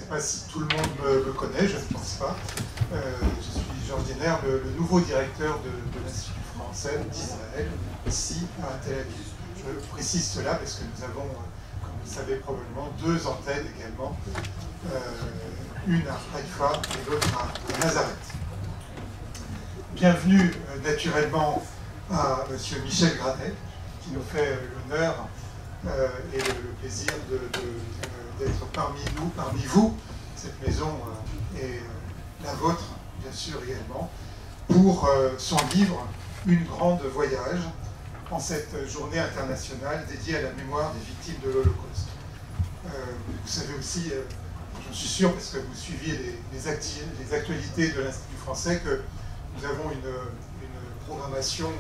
sais pas si tout le monde me connaît, je ne pense pas. Je suis Georges Diener, le nouveau directeur de l'Institut français d'Israël, ici à Tel Aviv. Je précise cela parce que nous avons, comme vous le savez probablement, 2 antennes également, une à Haïfa et l'autre à Nazareth. Bienvenue naturellement à M. Michel Granet, qui nous fait l'honneur et le plaisir d'être parmi nous, parmi vous. Cette maison est la vôtre, bien sûr également, pour son livre « Une grande voyage » en cette journée internationale dédiée à la mémoire des victimes de l'Holocauste. Vous savez aussi, j'en suis sûr parce que vous suiviez les actualités de l'Institut français, que nous avons une programmation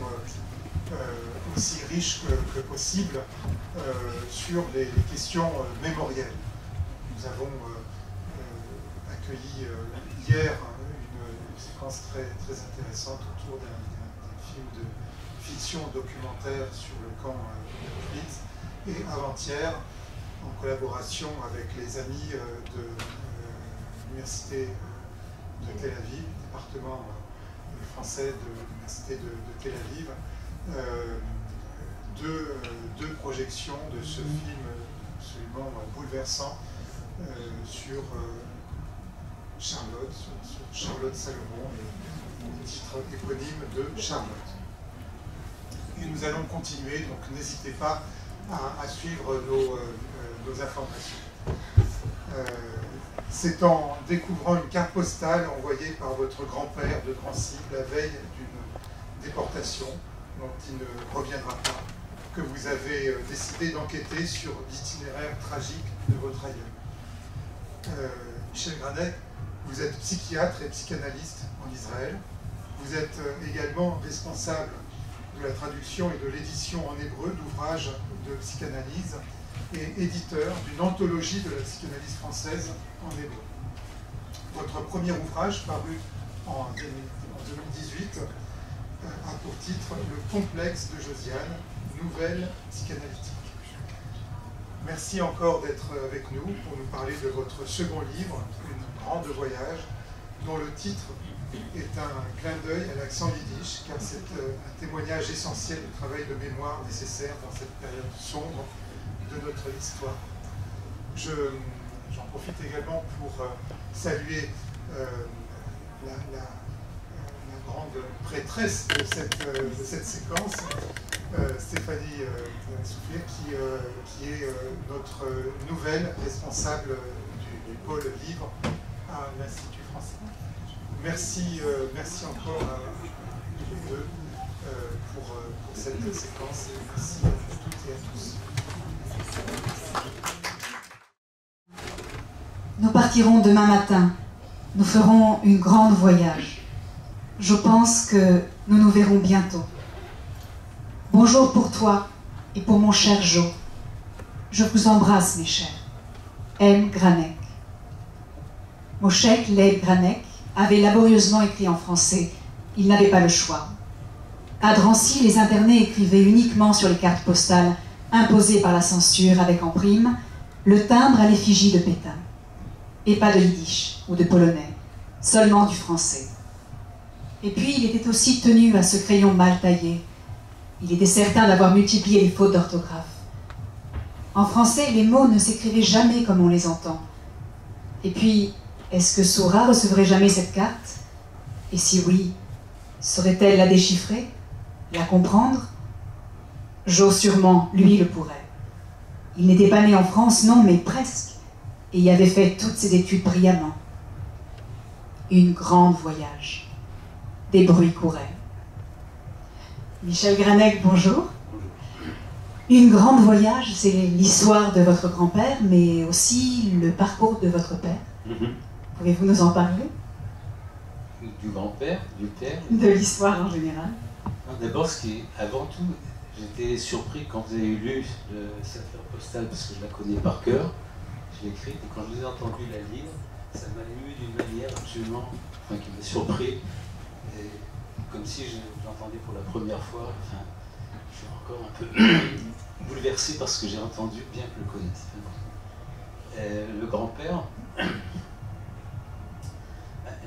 aussi riche que possible sur les questions mémorielles. Nous avons accueilli hier une séquence très intéressante autour d'un film de fiction documentaire sur le camp d'Auschwitz, et avant-hier, en collaboration avec les amis de l'Université de Tel Aviv, département français de l'Université de Tel Aviv, deux projections de ce film absolument bouleversant sur Charlotte, sur Charlotte Salomon, et le titre éponyme de Charlotte. Et nous allons continuer, donc n'hésitez pas à suivre nos informations. C'est en découvrant une carte postale envoyée par votre grand-père de Drancy la veille d'une déportation dont il ne reviendra pas, que vous avez décidé d'enquêter sur l'itinéraire tragique de votre aïeul. Michel Granet, vous êtes psychiatre et psychanalyste en Israël. Vous êtes également responsable de la traduction et de l'édition en hébreu d'ouvrages de psychanalyse et éditeur d'une anthologie de la psychanalyse française en hébreu. Votre premier ouvrage, paru en 2018, a pour titre « Le complexe de Josiane, nouvelle psychanalytique ». Merci encore d'être avec nous pour nous parler de votre second livre, « Une grande voyage », dont le titre est un clin d'œil à l'accent yiddish, car c'est un témoignage essentiel du travail de mémoire nécessaire dans cette période sombre de notre histoire. J'en profite également pour saluer la grande prêtresse de cette séquence, Stéphanie Soufflet, qui est notre nouvelle responsable du pôle livre à l'Institut français. Merci encore à vous deux pour cette séquence, et merci à toutes et à tous. Nous partirons demain matin. Nous ferons une grande voyage. Je pense que nous nous verrons bientôt. Bonjour pour toi et pour mon cher Jo. Je vous embrasse, mes chers. M. Granek. Moshek Leib Granek avait laborieusement écrit en français. Il n'avait pas le choix. À Drancy, les internés écrivaient uniquement sur les cartes postales imposées par la censure avec en prime le timbre à l'effigie de Pétain. Et pas de yiddish ou de polonais, seulement du français. Et puis, il était aussi tenu à ce crayon mal taillé. Il était certain d'avoir multiplié les fautes d'orthographe. En français, les mots ne s'écrivaient jamais comme on les entend. Et puis, est-ce que Sora recevrait jamais cette carte? Et si oui, saurait-elle la déchiffrer? La comprendre? Jo sûrement, lui, le pourrait. Il n'était pas né en France, non, mais presque. Et y avait fait toutes ses études brillamment. Une grande voyage. Des bruits couraient. Michel Granek, bonjour. Une grande voyage, c'est l'histoire de votre grand-père, mais aussi le parcours de votre père. Pouvez-vous nous en parler? Du grand-père, du père? De l'histoire en général. D'abord, avant tout, j'étais surpris quand vous avez lu cette affaire postale, parce que je la connais par cœur. Je l'ai écrite, et quand je vous ai entendu la lire, ça m'a ému d'une manière absolument, qui m'a surpris. Et comme si je l'entendais pour la première fois. Enfin, je suis encore un peu bouleversé par ce que j'ai entendu, bien que je le connaisse. Le grand-père,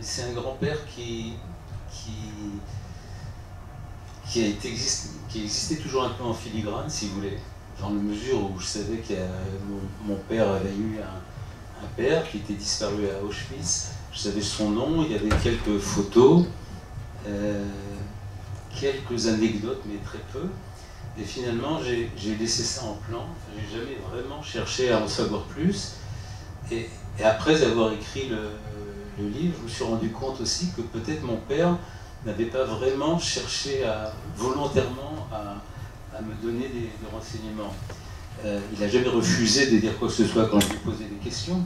c'est un grand-père qui existait toujours un peu en filigrane, si vous voulez, dans la mesure où je savais que mon père avait eu un père qui était disparu à Auschwitz. Je savais son nom, il y avait quelques photos, quelques anecdotes, mais très peu. Et finalement, j'ai laissé ça en plan. J'ai jamais vraiment cherché à en savoir plus. Et après avoir écrit le livre, je me suis rendu compte aussi que peut-être mon père n'avait pas vraiment cherché volontairement à me donner des renseignements. Il n'a jamais refusé de dire quoi que ce soit quand je lui posais des questions.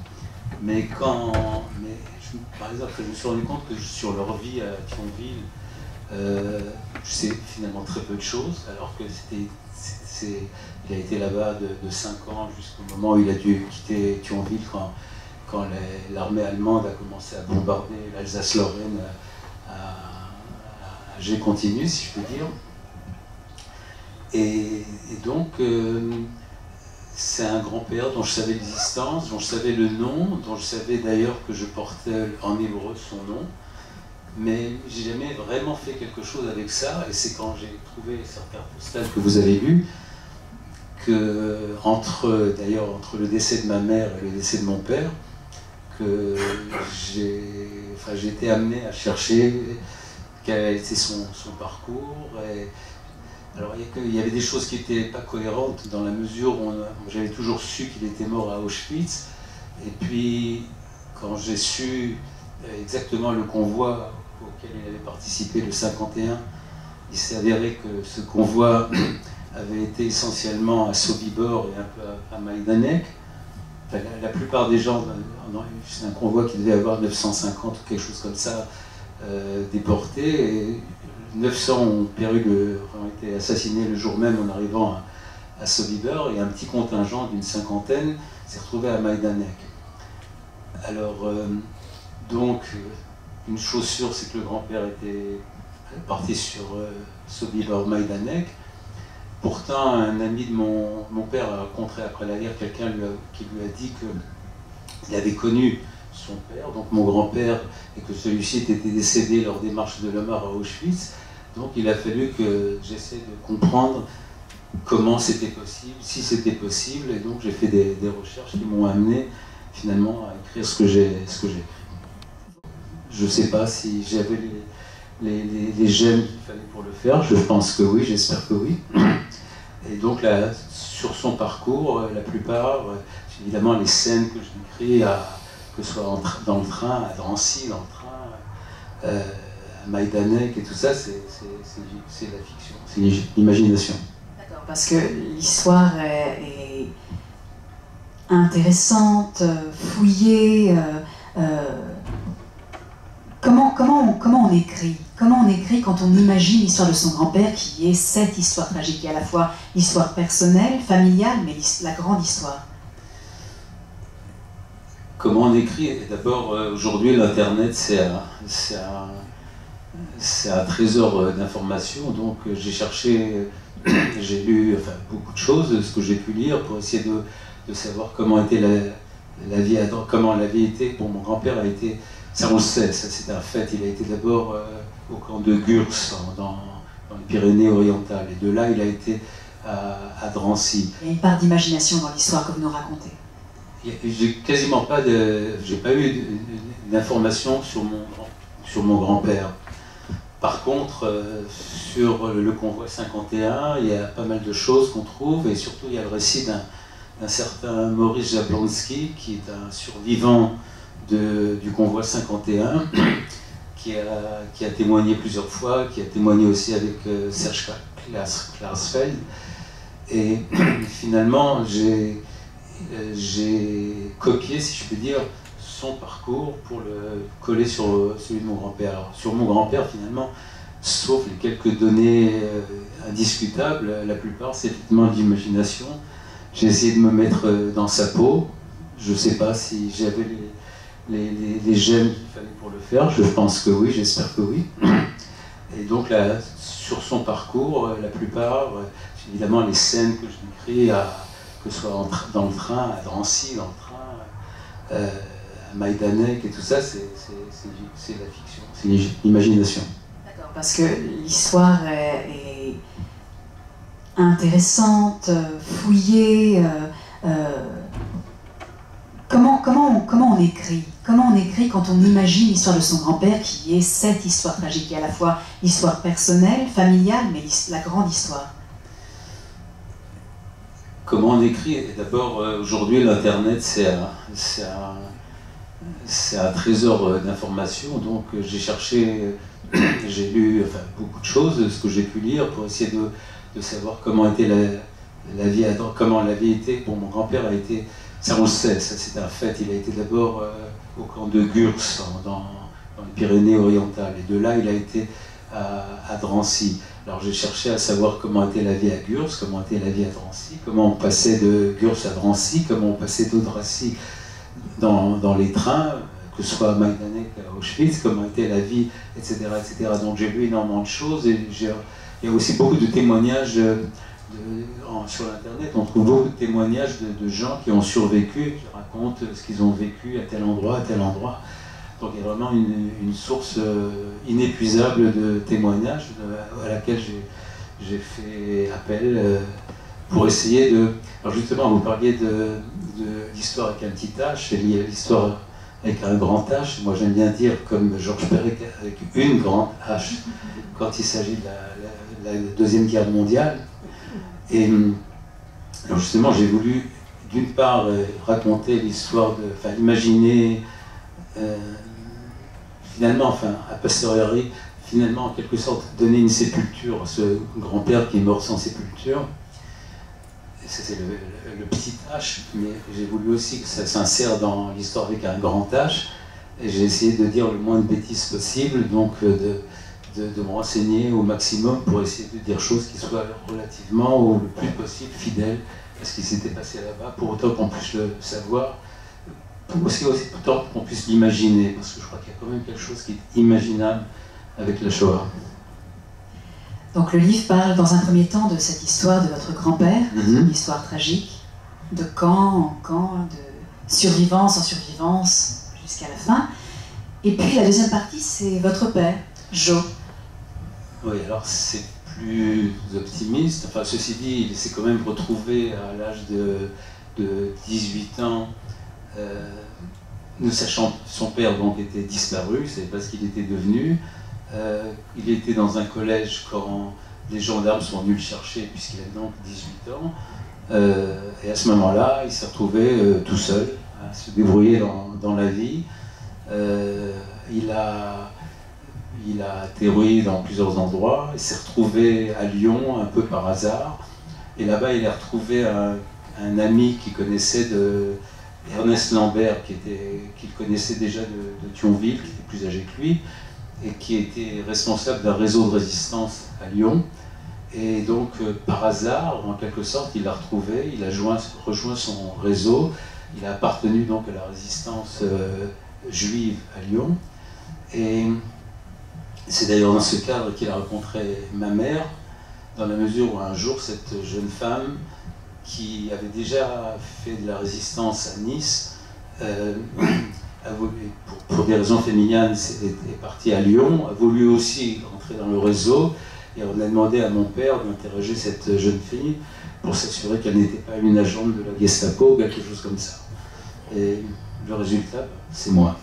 Mais par exemple, je me suis rendu compte que sur leur vie à Thionville, je sais finalement très peu de choses, alors que il a été là-bas de 5 ans jusqu'au moment où il a dû quitter Thionville quand l'armée allemande a commencé à bombarder l'Alsace-Lorraine à jet continu, si je peux dire. Et donc, c'est un grand-père dont je savais l'existence, dont je savais le nom, dont je savais d'ailleurs que je portais en hébreu son nom, mais j'ai jamais vraiment fait quelque chose avec ça, et c'est quand j'ai trouvé certains postales que vous avez lus, que d'ailleurs entre le décès de ma mère et le décès de mon père, que j'ai été amené à chercher quel a été son parcours. Alors il y avait des choses qui n'étaient pas cohérentes dans la mesure où j'avais toujours su qu'il était mort à Auschwitz, et puis quand j'ai su exactement le convoi auquel il avait participé, le 51, il s'est avéré que ce convoi avait été essentiellement à Sobibor et un peu à Majdanek. Enfin, la plupart des gens, c'est un convoi qui devait avoir 950 ou quelque chose comme ça déportés, et 900 ont été assassinés le jour même en arrivant à Sobibor, et un petit contingent d'une 50aine s'est retrouvé à Majdanek. Alors, donc, une chose sûre, c'est que le grand-père était parti sur Sobibor Majdanek. Pourtant, un ami de mon père a rencontré après la guerre quelqu'un qui lui a dit qu'il avait connu son père, donc mon grand-père, et que celui-ci était décédé lors des marches de Lamar à Auschwitz. Donc il a fallu que j'essaie de comprendre comment c'était possible, si c'était possible, et donc j'ai fait des recherches qui m'ont amené finalement à écrire ce que j'ai écrit. Je ne sais pas si j'avais les gènes qu'il fallait pour le faire, je pense que oui, j'espère que oui. Et donc là, sur son parcours, la plupart, évidemment les scènes que j'écris, que ce soit dans le train, à Drancy, dans le train, à Majdanek et tout ça, c'est la fiction, c'est l'imagination. D'accord, parce que l'histoire est intéressante, fouillée. Comment on écrit? Comment on écrit quand on imagine l'histoire de son grand-père, qui est cette histoire tragique, qui est à la fois l'histoire personnelle, familiale, mais la grande histoire? Comment on écrit? D'abord, aujourd'hui, l'Internet, c'est un trésor d'informations. Donc, j'ai cherché, j'ai lu beaucoup de choses, ce que j'ai pu lire, pour essayer de savoir comment était la vie, comment la vie était. Bon, mon grand-père a été, ça on le sait, ça c'est un fait, il a été d'abord au camp de Gurs, dans les Pyrénées-Orientales, et de là, il a été à Drancy. Il y a une part d'imagination dans l'histoire que vous nous racontez. J'ai quasiment pas eu d'informations sur mon grand-père. Par contre, sur le convoi 51, il y a pas mal de choses qu'on trouve, et surtout il y a le récit d'un certain Maurice Jablonski, qui est un survivant du convoi 51, qui a témoigné plusieurs fois, qui a témoigné aussi avec Serge Klarsfeld. Et finalement, j'ai copié, si je peux dire, son parcours pour le coller sur celui de mon grand-père. Alors, sur mon grand-père, finalement, sauf les quelques données indiscutables, la plupart, c'est effectivement de l'imagination. J'ai essayé de me mettre dans sa peau. Je ne sais pas si j'avais les gènes qu'il fallait pour le faire. Je pense que oui, j'espère que oui. Et donc, là, sur son parcours, la plupart, évidemment, les scènes que je décris, que ce soit dans le train, à Drancy, dans le train, à Majdanek et tout ça, c'est la fiction, c'est l'imagination. D'accord, parce que l'histoire est intéressante, fouillée. Comment on écrit? Comment on écrit quand on imagine l'histoire de son grand-père, qui est cette histoire tragique, qui est à la fois l'histoire personnelle, familiale, mais la grande histoire? Comment on écrit? D'abord, aujourd'hui, l'Internet, c'est un trésor d'informations. Donc, j'ai cherché, j'ai lu beaucoup de choses, ce que j'ai pu lire, pour essayer de savoir comment était la vie, comment la vie était. Bon, mon grand-père a été, ça on le sait, ça c'est un fait, il a été d'abord au camp de Gurs, dans les Pyrénées-Orientales, et de là, il a été à Drancy. Alors j'ai cherché à savoir comment était la vie à Gurs, comment était la vie à Drancy, comment on passait de Gurs à Drancy, comment on passait de Drancy dans les trains, que ce soit à Majdanek, à Auschwitz, comment était la vie, etc. etc. Donc j'ai lu énormément de choses, et il y a aussi beaucoup de témoignages sur Internet. On trouve beaucoup de témoignages de gens qui ont survécu, qui racontent ce qu'ils ont vécu à tel endroit, à tel endroit. Donc il y a vraiment une source inépuisable de témoignages à laquelle j'ai fait appel pour essayer de... Alors justement, vous parliez de l'histoire avec un petit H, et l'histoire avec un grand H. Moi j'aime bien dire, comme Georges Perec, avec une grande H, quand il s'agit de la Deuxième Guerre mondiale. Et alors justement, j'ai voulu d'une part raconter l'histoire imaginer finalement, a posteriori, finalement, en quelque sorte, donner une sépulture à ce grand-père qui est mort sans sépulture. C'est le petit H, mais j'ai voulu aussi que ça s'insère dans l'histoire avec un grand H, et j'ai essayé de dire le moins de bêtises possible, donc de me renseigner au maximum pour essayer de dire choses qui soient relativement, ou le plus possible, fidèles à ce qui s'était passé là-bas, pour autant qu'on puisse le savoir, aussi autant qu'on puisse l'imaginer, parce que je crois qu'il y a quand même quelque chose qui est imaginable avec la Shoah. Donc le livre parle dans un premier temps de cette histoire de votre grand-père, une histoire tragique, de camp en camp, de survivance en survivance jusqu'à la fin. Et puis la deuxième partie, c'est votre père, Jo. Oui, alors c'est plus optimiste. Enfin, ceci dit, il s'est quand même retrouvé à l'âge de 18 ans, ne sachant son père donc était disparu, il ne savait pas ce qu'il était devenu. Il était dans un collège quand les gendarmes sont venus le chercher, puisqu'il avait donc 18 ans. Et à ce moment-là, il s'est retrouvé tout seul, à se débrouiller dans la vie. Il a atterri dans plusieurs endroits. Il s'est retrouvé à Lyon, un peu par hasard. Et là-bas, il a retrouvé un ami qu'il connaissait Ernest Lambert, qu'il connaissait déjà de Thionville, qui était plus âgé que lui, et qui était responsable d'un réseau de résistance à Lyon. Et donc, par hasard, en quelque sorte, il l'a retrouvé, il a rejoint son réseau, il a appartenu donc à la résistance juive à Lyon. Et c'est d'ailleurs dans ce cadre qu'il a rencontré ma mère, dans la mesure où un jour, cette jeune femme, qui avait déjà fait de la résistance à Nice, a voulu, pour des raisons féminines, est partie à Lyon, a voulu aussi entrer dans le réseau, et on a demandé à mon père d'interroger cette jeune fille pour s'assurer qu'elle n'était pas une agente de la Gestapo ou quelque chose comme ça. Et le résultat, c'est moi.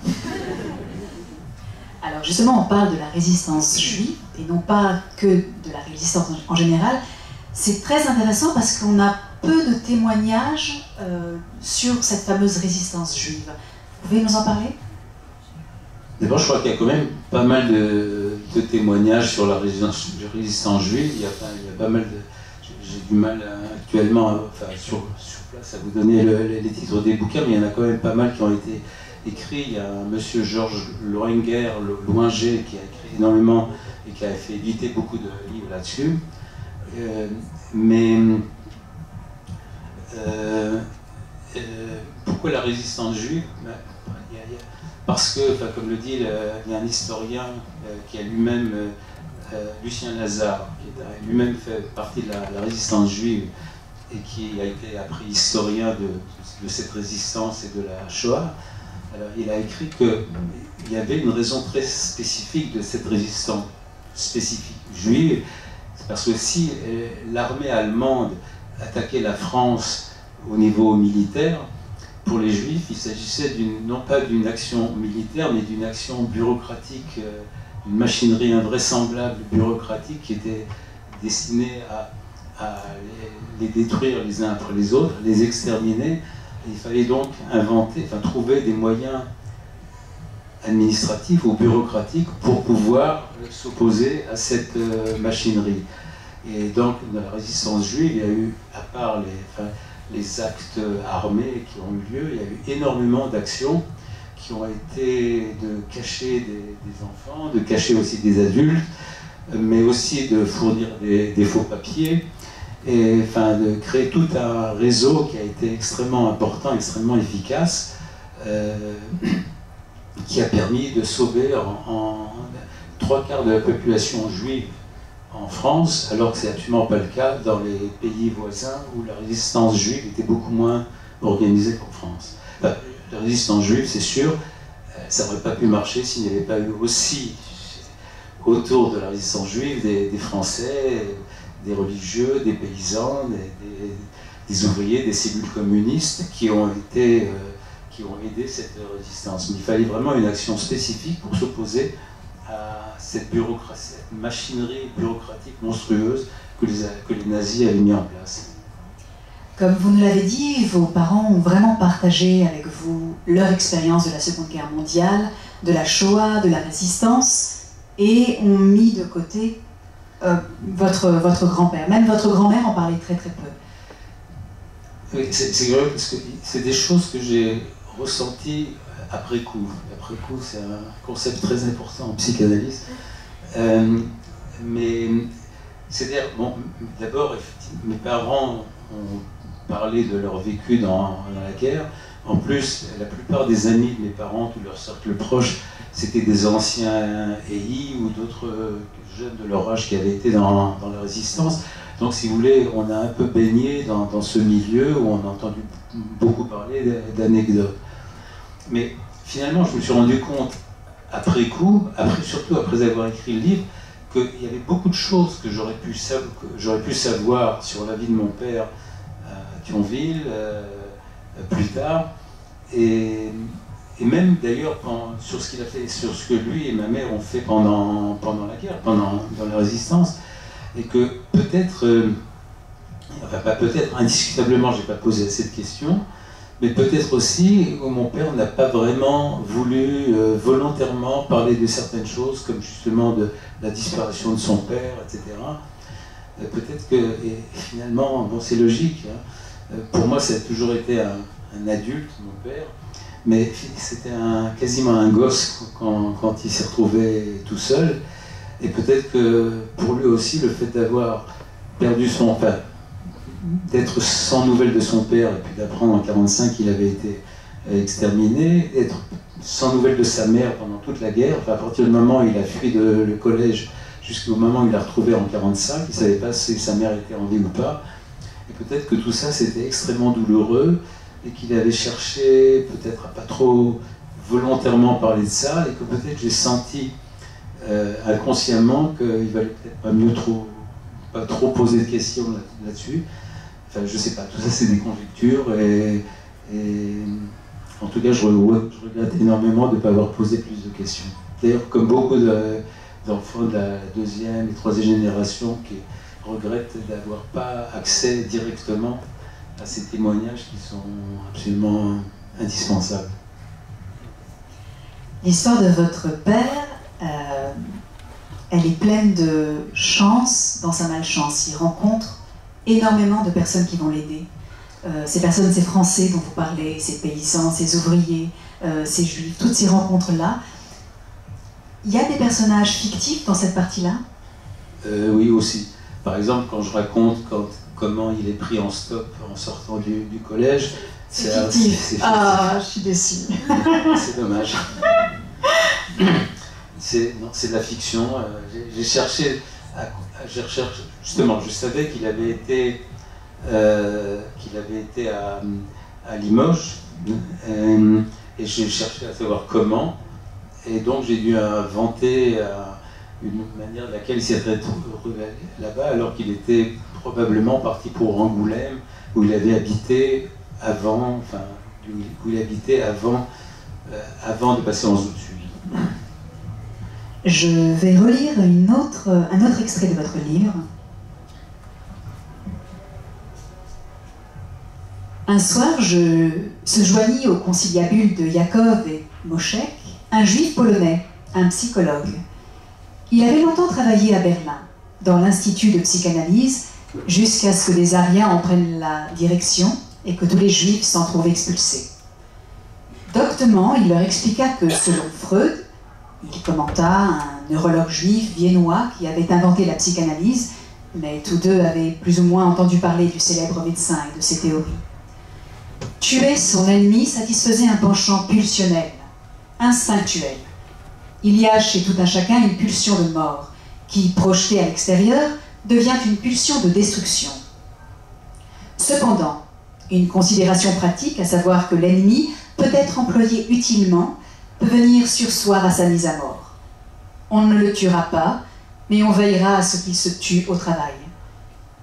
Alors justement, on parle de la résistance juive, et non pas que de la résistance en général. C'est très intéressant parce qu'on a peu de témoignages sur cette fameuse résistance juive. Vous pouvez nous en parler? D'abord, je crois qu'il y a quand même pas mal de témoignages sur la résistance juive. Il y a pas mal de... J'ai du mal actuellement, sur place, à vous donner les titres des bouquins, mais il y en a quand même pas mal qui ont été écrits. Il y a un monsieur Georges Loinger qui a écrit énormément et qui a fait éditer beaucoup de livres là-dessus. Pourquoi la résistance juive? Parce que, comme le dit, il y a un historien qui a lui-même, Lucien Lazare, qui a lui-même fait partie de la résistance juive et qui a été après historien de cette résistance et de la Shoah, Alors, il a écrit qu'il y avait une raison très spécifique de cette résistance spécifique juive, parce que si l'armée allemande attaquait la France au niveau militaire, pour les Juifs, il s'agissait non pas d'une action militaire, mais d'une action bureaucratique, d'une machinerie invraisemblable bureaucratique qui était destinée à les détruire les uns après les autres, les exterminer. Il fallait donc trouver des moyens administratifs ou bureaucratiques pour pouvoir s'opposer à cette machinerie. Et donc, dans la résistance juive, il y a eu, à part les actes armés qui ont eu lieu, il y a eu énormément d'actions qui ont été de cacher des enfants, de cacher aussi des adultes, mais aussi de fournir des faux papiers, et de créer tout un réseau qui a été extrêmement important, extrêmement efficace, qui a permis de sauver en 3/4 de la population juive en France, alors que c'est absolument pas le cas dans les pays voisins où la résistance juive était beaucoup moins organisée qu'en France. La résistance juive, c'est sûr, ça n'aurait pas pu marcher s'il n'y avait pas eu aussi autour de la résistance juive des Français, des religieux, des paysans, des ouvriers, des cellules communistes qui ont aidé cette résistance. Mais il fallait vraiment une action spécifique pour s'opposer à cette bureaucratie, cette machinerie bureaucratique monstrueuse que les nazis avaient mis en place. Comme vous nous l'avez dit, vos parents ont vraiment partagé avec vous leur expérience de la Seconde Guerre mondiale, de la Shoah, de la résistance, et ont mis de côté votre grand-père. Même votre grand-mère en parlait très très peu. Oui, c'est vrai parce que c'est des choses que j'ai ressenties après coup. Après coup, c'est un concept très important en psychanalyse. Mais c'est-à-dire, bon, d'abord, mes parents ont parlé de leur vécu dans la guerre. En plus, la plupart des amis de mes parents, tout leur cercle proche, c'était des anciens EI ou d'autres jeunes de leur âge qui avaient été dans la résistance. Donc, si vous voulez, on a un peu baigné dans ce milieu où on a entendu beaucoup parler d'anecdotes. Mais finalement, je me suis rendu compte, après coup, surtout après avoir écrit le livre, qu'il y avait beaucoup de choses que j'aurais pu savoir sur la vie de mon père à Thionville, plus tard, et même d'ailleurs sur ce qu'il a fait, sur ce que lui et ma mère ont fait pendant la guerre, dans la résistance, et que peut-être, pas peut-être, indiscutablement, je n'ai pas posé cette question, mais peut-être aussi où mon père n'a pas vraiment voulu volontairement parler de certaines choses, comme justement de la disparition de son père, etc. Peut-être que, et finalement, bon, c'est logique, hein, pour moi ça a toujours été un adulte, mon père, mais c'était quasiment un gosse quand il s'est retrouvé tout seul, et peut-être que pour lui aussi, le fait d'avoir perdu son père, d'être sans nouvelles de son père, et puis d'apprendre en 1945 qu'il avait été exterminé, d'être sans nouvelles de sa mère pendant toute la guerre, à partir du moment où il a fui le collège jusqu'au moment où il l'a retrouvé en 1945, il ne savait pas si sa mère était en vie ou pas, et peut-être que tout ça c'était extrêmement douloureux, et qu'il avait cherché peut-être à pas trop volontairement parler de ça, et que peut-être j'ai senti inconsciemment qu'il valait peut-être pas trop poser de questions là-dessus. Enfin, je sais pas, tout ça c'est des conjectures, et en tout cas je regrette énormément de ne pas avoir posé plus de questions. D'ailleurs, comme beaucoup d'enfants de la deuxième et troisième génération qui regrettent d'avoir pas accès directement à ces témoignages qui sont absolument indispensables. L'histoire de votre père, elle est pleine de chance dans sa malchance. Il rencontre énormément de personnes qui vont l'aider. Ces personnes, ces Français dont vous parlez, ces paysans, ces ouvriers, ces Juifs, toutes ces rencontres-là. Il y a des personnages fictifs dans cette partie-là? Oui, aussi. Par exemple, quand je raconte comment il est pris en stop en sortant du collège, c'est fictif. Ah, je suis déçue. C'est dommage. C'est de la fiction. J'ai cherché, justement, je savais qu'il avait été à Limoges, Et j'ai cherché à savoir comment. Et donc j'ai dû inventer une manière de laquelle il s'était retrouvé là-bas, alors qu'il était probablement parti pour Angoulême, où il avait habité avant, enfin, où il habitait avant de passer en Zout-Sud. Je vais relire un autre extrait de votre livre. Un soir, se joignit au conciliabule de Yakov et Moshek un juif polonais, un psychologue. Il avait longtemps travaillé à Berlin, dans l'Institut de psychanalyse, jusqu'à ce que les Ariens en prennent la direction et que tous les Juifs s'en trouvent expulsés. Doctement, il leur expliqua que, selon Freud, il commenta un neurologue juif viennois qui avait inventé la psychanalyse, mais tous deux avaient plus ou moins entendu parler du célèbre médecin et de ses théories. Tuer son ennemi satisfaisait un penchant pulsionnel, instinctuel. Il y a chez tout un chacun une pulsion de mort, qui, projetée à l'extérieur, devient une pulsion de destruction. Cependant, une considération pratique, à savoir que l'ennemi peut être employé utilement, peut venir surseoir à sa mise à mort. On ne le tuera pas, mais on veillera à ce qu'il se tue au travail.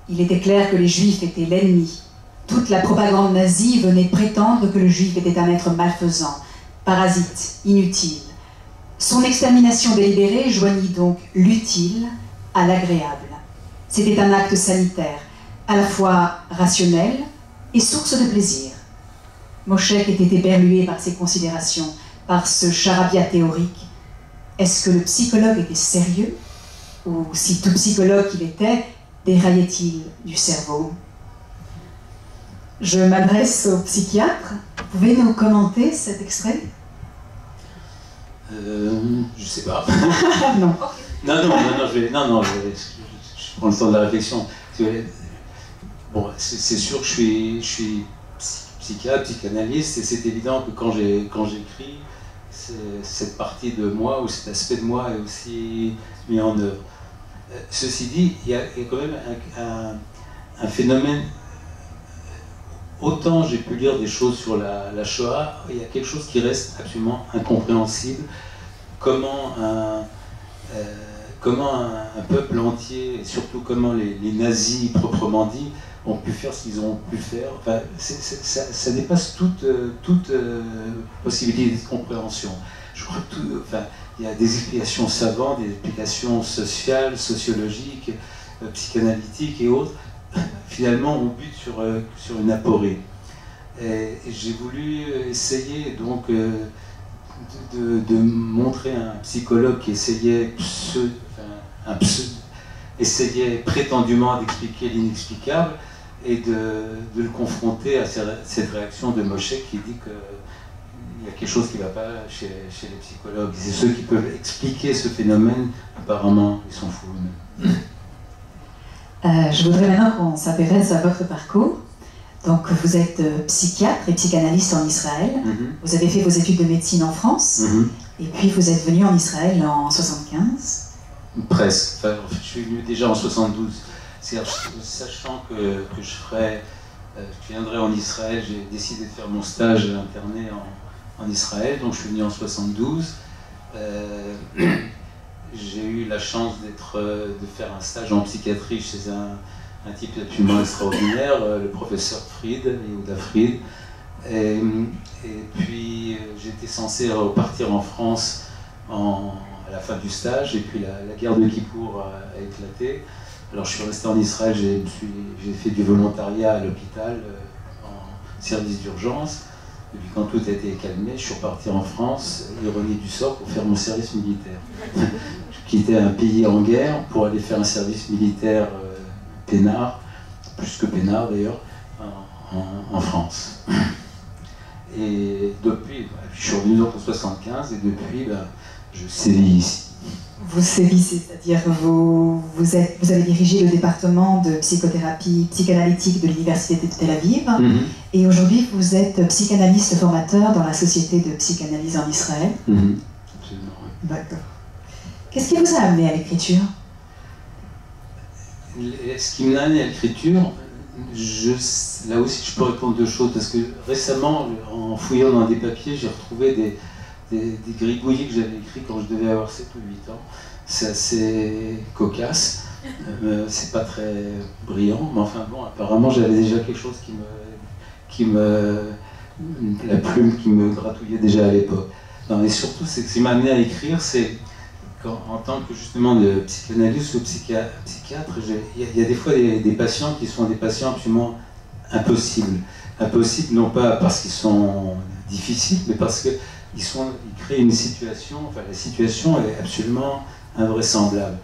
Il était clair que les Juifs étaient l'ennemi. Toute la propagande nazie venait prétendre que le Juif était un être malfaisant, parasite, inutile. Son extermination délibérée joignit donc l'utile à l'agréable. C'était un acte sanitaire, à la fois rationnel et source de plaisir. Moshek était éberlué par ces considérations, par ce charabia théorique. Est-ce que le psychologue était sérieux? Ou, si tout psychologue qu'il était, déraillait-il du cerveau? Je m'adresse au psychiatre. Pouvez nous commenter cet extrait? Je sais pas. Non. Je prends le temps de la réflexion. Bon, c'est sûr que je suis psychiatre, psychanalyste, et c'est évident que quand j'écris, cette partie de moi ou cet aspect de moi est aussi mis en œuvre. Ceci dit, il y a quand même un phénomène. Autant j'ai pu lire des choses sur la Shoah, il y a quelque chose qui reste absolument incompréhensible. Comment un peuple entier, et surtout comment les nazis proprement dit, ont pu faire ce qu'ils ont pu faire. Enfin, ça dépasse toute possibilité de compréhension. Je crois que il y a des explications savantes, des explications sociales, sociologiques, psychanalytiques et autres. Finalement, on bute sur une aporie. Et j'ai voulu essayer donc de montrer un psychologue qui essayait prétendument d'expliquer l'inexplicable et de le confronter à cette réaction de Moshek qui dit qu'il y a quelque chose qui ne va pas chez les psychologues. C'est ceux qui peuvent expliquer ce phénomène, apparemment, ils s'en foutent. Je voudrais maintenant qu'on s'intéresse à votre parcours. Donc, vous êtes psychiatre et psychanalyste en Israël. Vous avez fait vos études de médecine en France. Et puis, vous êtes venu en Israël en 75. Presque. Enfin, en fait, je suis venu déjà en 72. Sachant que je viendrai en Israël, j'ai décidé de faire mon stage interné en Israël. Donc, je suis venu en 72. J'ai eu la chance de faire un stage en psychiatrie chez un type absolument extraordinaire, le professeur Fried, Yehuda Fried. Et puis j'étais censé repartir en France à la fin du stage, et puis la guerre de Kippour a éclaté. Alors je suis resté en Israël, j'ai fait du volontariat à l'hôpital en service d'urgence. Et puis quand tout a été calmé, je suis reparti en France, ironie du sort, pour faire mon service militaire. Je quittais un pays en guerre pour aller faire un service militaire peinard, plus que peinard d'ailleurs, en France. Et depuis, je suis revenu en 1975 et depuis, je sévis ici. Vous sévissez, c'est-à-dire vous avez dirigé le département de psychothérapie psychanalytique de l'Université de Tel Aviv, et aujourd'hui vous êtes psychanalyste formateur dans la Société de psychanalyse en Israël. Absolument, oui. D'accord. Qu'est-ce qui vous a amené à l'écriture? Ce qui m'a amené à l'écriture, là aussi, je peux répondre deux choses, parce que récemment, en fouillant dans des papiers, j'ai retrouvé des gribouillis que j'avais écrits quand je devais avoir 7 ou 8 ans. C'est assez cocasse, c'est pas très brillant, mais enfin bon, apparemment j'avais déjà quelque chose la plume qui me gratouillait déjà à l'époque. Non, et surtout, c'est que ce qui m'a amené à écrire, c'est en tant que justement de psychanalyste ou psychiatre, il y a des fois des patients qui sont des patients absolument impossibles. Impossibles non pas parce qu'ils sont difficiles, mais parce qu'ils créent une situation, enfin la situation est absolument invraisemblable.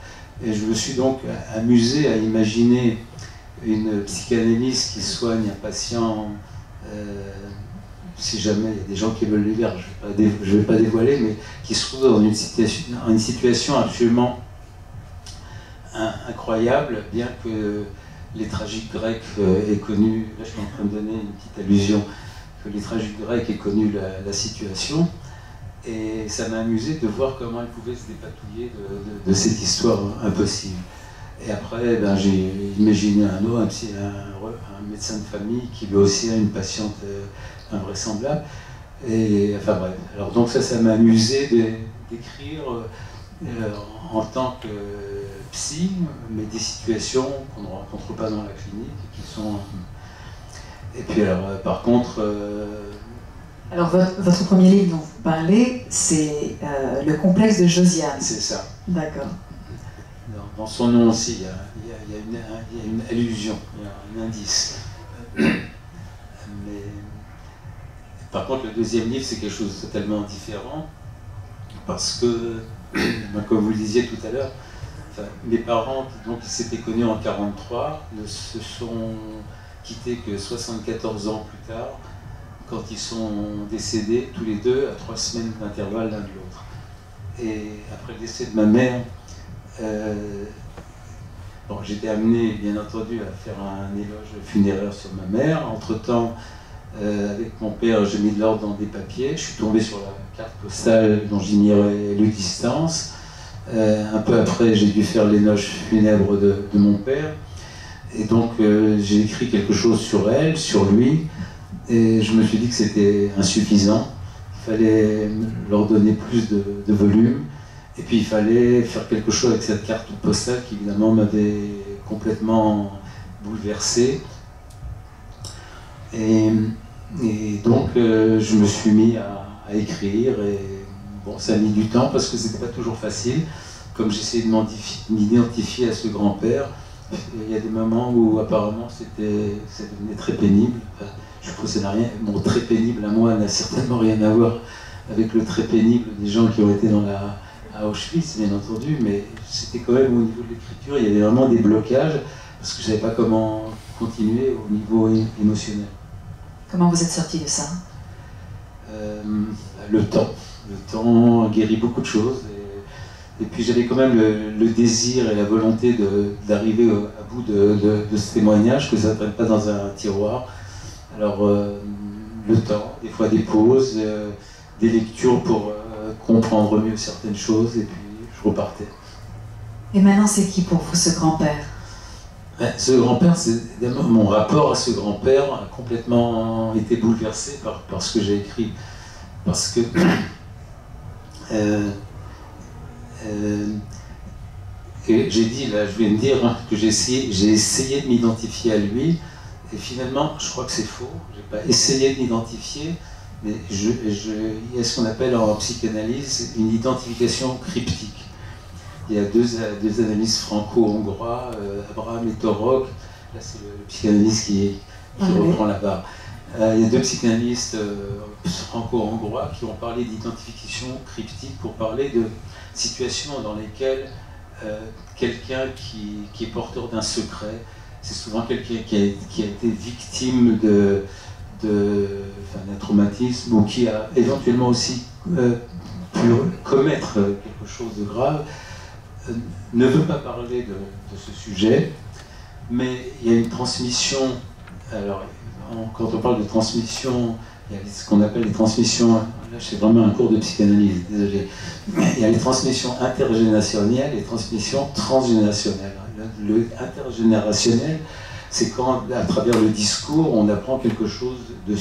Et je me suis donc amusé à imaginer une psychanalyste qui soigne un patient, si jamais il y a des gens qui veulent le lire, je ne vais pas dévoiler, mais qui se trouve dans une situation absolument incroyable, bien que les tragiques grecs aient connu, là je suis en train de donner une petite allusion, que les tragiques grecs aient connu la situation. Et ça m'a amusé de voir comment elle pouvait se dépatouiller de cette histoire impossible. Et après, j'ai imaginé un médecin de famille qui lui aussi a une patiente invraisemblable. Et enfin bref. Alors donc ça m'a amusé d'écrire en tant que psy, mais des situations qu'on ne rencontre pas dans la clinique et qui sont. Et puis alors par contre. Alors, votre premier livre dont vous parlez, c'est Le complexe de Josiane. C'est ça. D'accord. Dans son nom aussi, il y a une allusion, il y a un indice. Mais, par contre, le deuxième livre, c'est quelque chose de totalement différent, parce que, comme vous le disiez tout à l'heure, mes parents, donc, qui s'étaient connus en 1943, ne se sont quittés que 74 ans plus tard, quand ils sont décédés tous les deux à 3 semaines d'intervalle l'un de l'autre. Et après le décès de ma mère, j'étais amené bien entendu à faire un éloge funéraire sur ma mère. Entre-temps, avec mon père, j'ai mis de l'ordre dans des papiers. Je suis tombé sur la carte postale dont j'ignorais l'existence. Un peu après, j'ai dû faire l'éloge funèbre de mon père. Et donc, j'ai écrit quelque chose sur elle, sur lui. Et je me suis dit que c'était insuffisant, il fallait leur donner plus de volume, et puis il fallait faire quelque chose avec cette carte postale qui évidemment m'avait complètement bouleversé. Et donc je me suis mis à écrire, et bon, ça a mis du temps parce que c'était pas toujours facile. Comme j'essayais de m'identifier à ce grand-père, il y a des moments où apparemment ça devenait très pénible. Je trouve que ça n'a rien. Mon très pénible à moi n'a certainement rien à voir avec le très pénible des gens qui ont été à Auschwitz, bien entendu, mais c'était quand même au niveau de l'écriture, il y avait vraiment des blocages, parce que je ne savais pas comment continuer au niveau émotionnel. Comment vous êtes sorti de ça? Le temps. Le temps guérit beaucoup de choses. Et puis j'avais quand même le désir et la volonté d'arriver à bout de ce témoignage, que ça ne traîne pas dans un tiroir. Alors, le temps, des fois des pauses, des lectures pour comprendre mieux certaines choses, et puis je repartais. Et maintenant, c'est qui pour vous, ce grand-père? Ce grand-père, mon rapport à ce grand-père a complètement été bouleversé par ce que j'ai écrit. Parce que et j'ai dit, là, je viens de dire que j'ai essayé de m'identifier à lui. Et finalement, je crois que c'est faux. Je n'ai pas essayé de m'identifier, mais il y a ce qu'on appelle en psychanalyse une identification cryptique. Il y a deux analystes franco-hongrois, Abraham et Torok. Là, c'est le psychanalyste qui reprend la barre. Il y a deux psychanalystes franco-hongrois qui ont parlé d'identification cryptique pour parler de situations dans lesquelles quelqu'un qui est porteur d'un secret, c'est souvent quelqu'un qui a été victime d'un traumatisme, ou qui a éventuellement aussi pu commettre quelque chose de grave, ne veut pas parler de ce sujet, mais il y a une transmission. Alors, quand on parle de transmission, il y a ce qu'on appelle les transmissions, là c'est vraiment un cours de psychanalyse, désolé, il y a les transmissions intergénérationnelles et les transmissions transgénérationnelles. Le intergénérationnel, c'est quand, à travers le discours, on apprend quelque chose de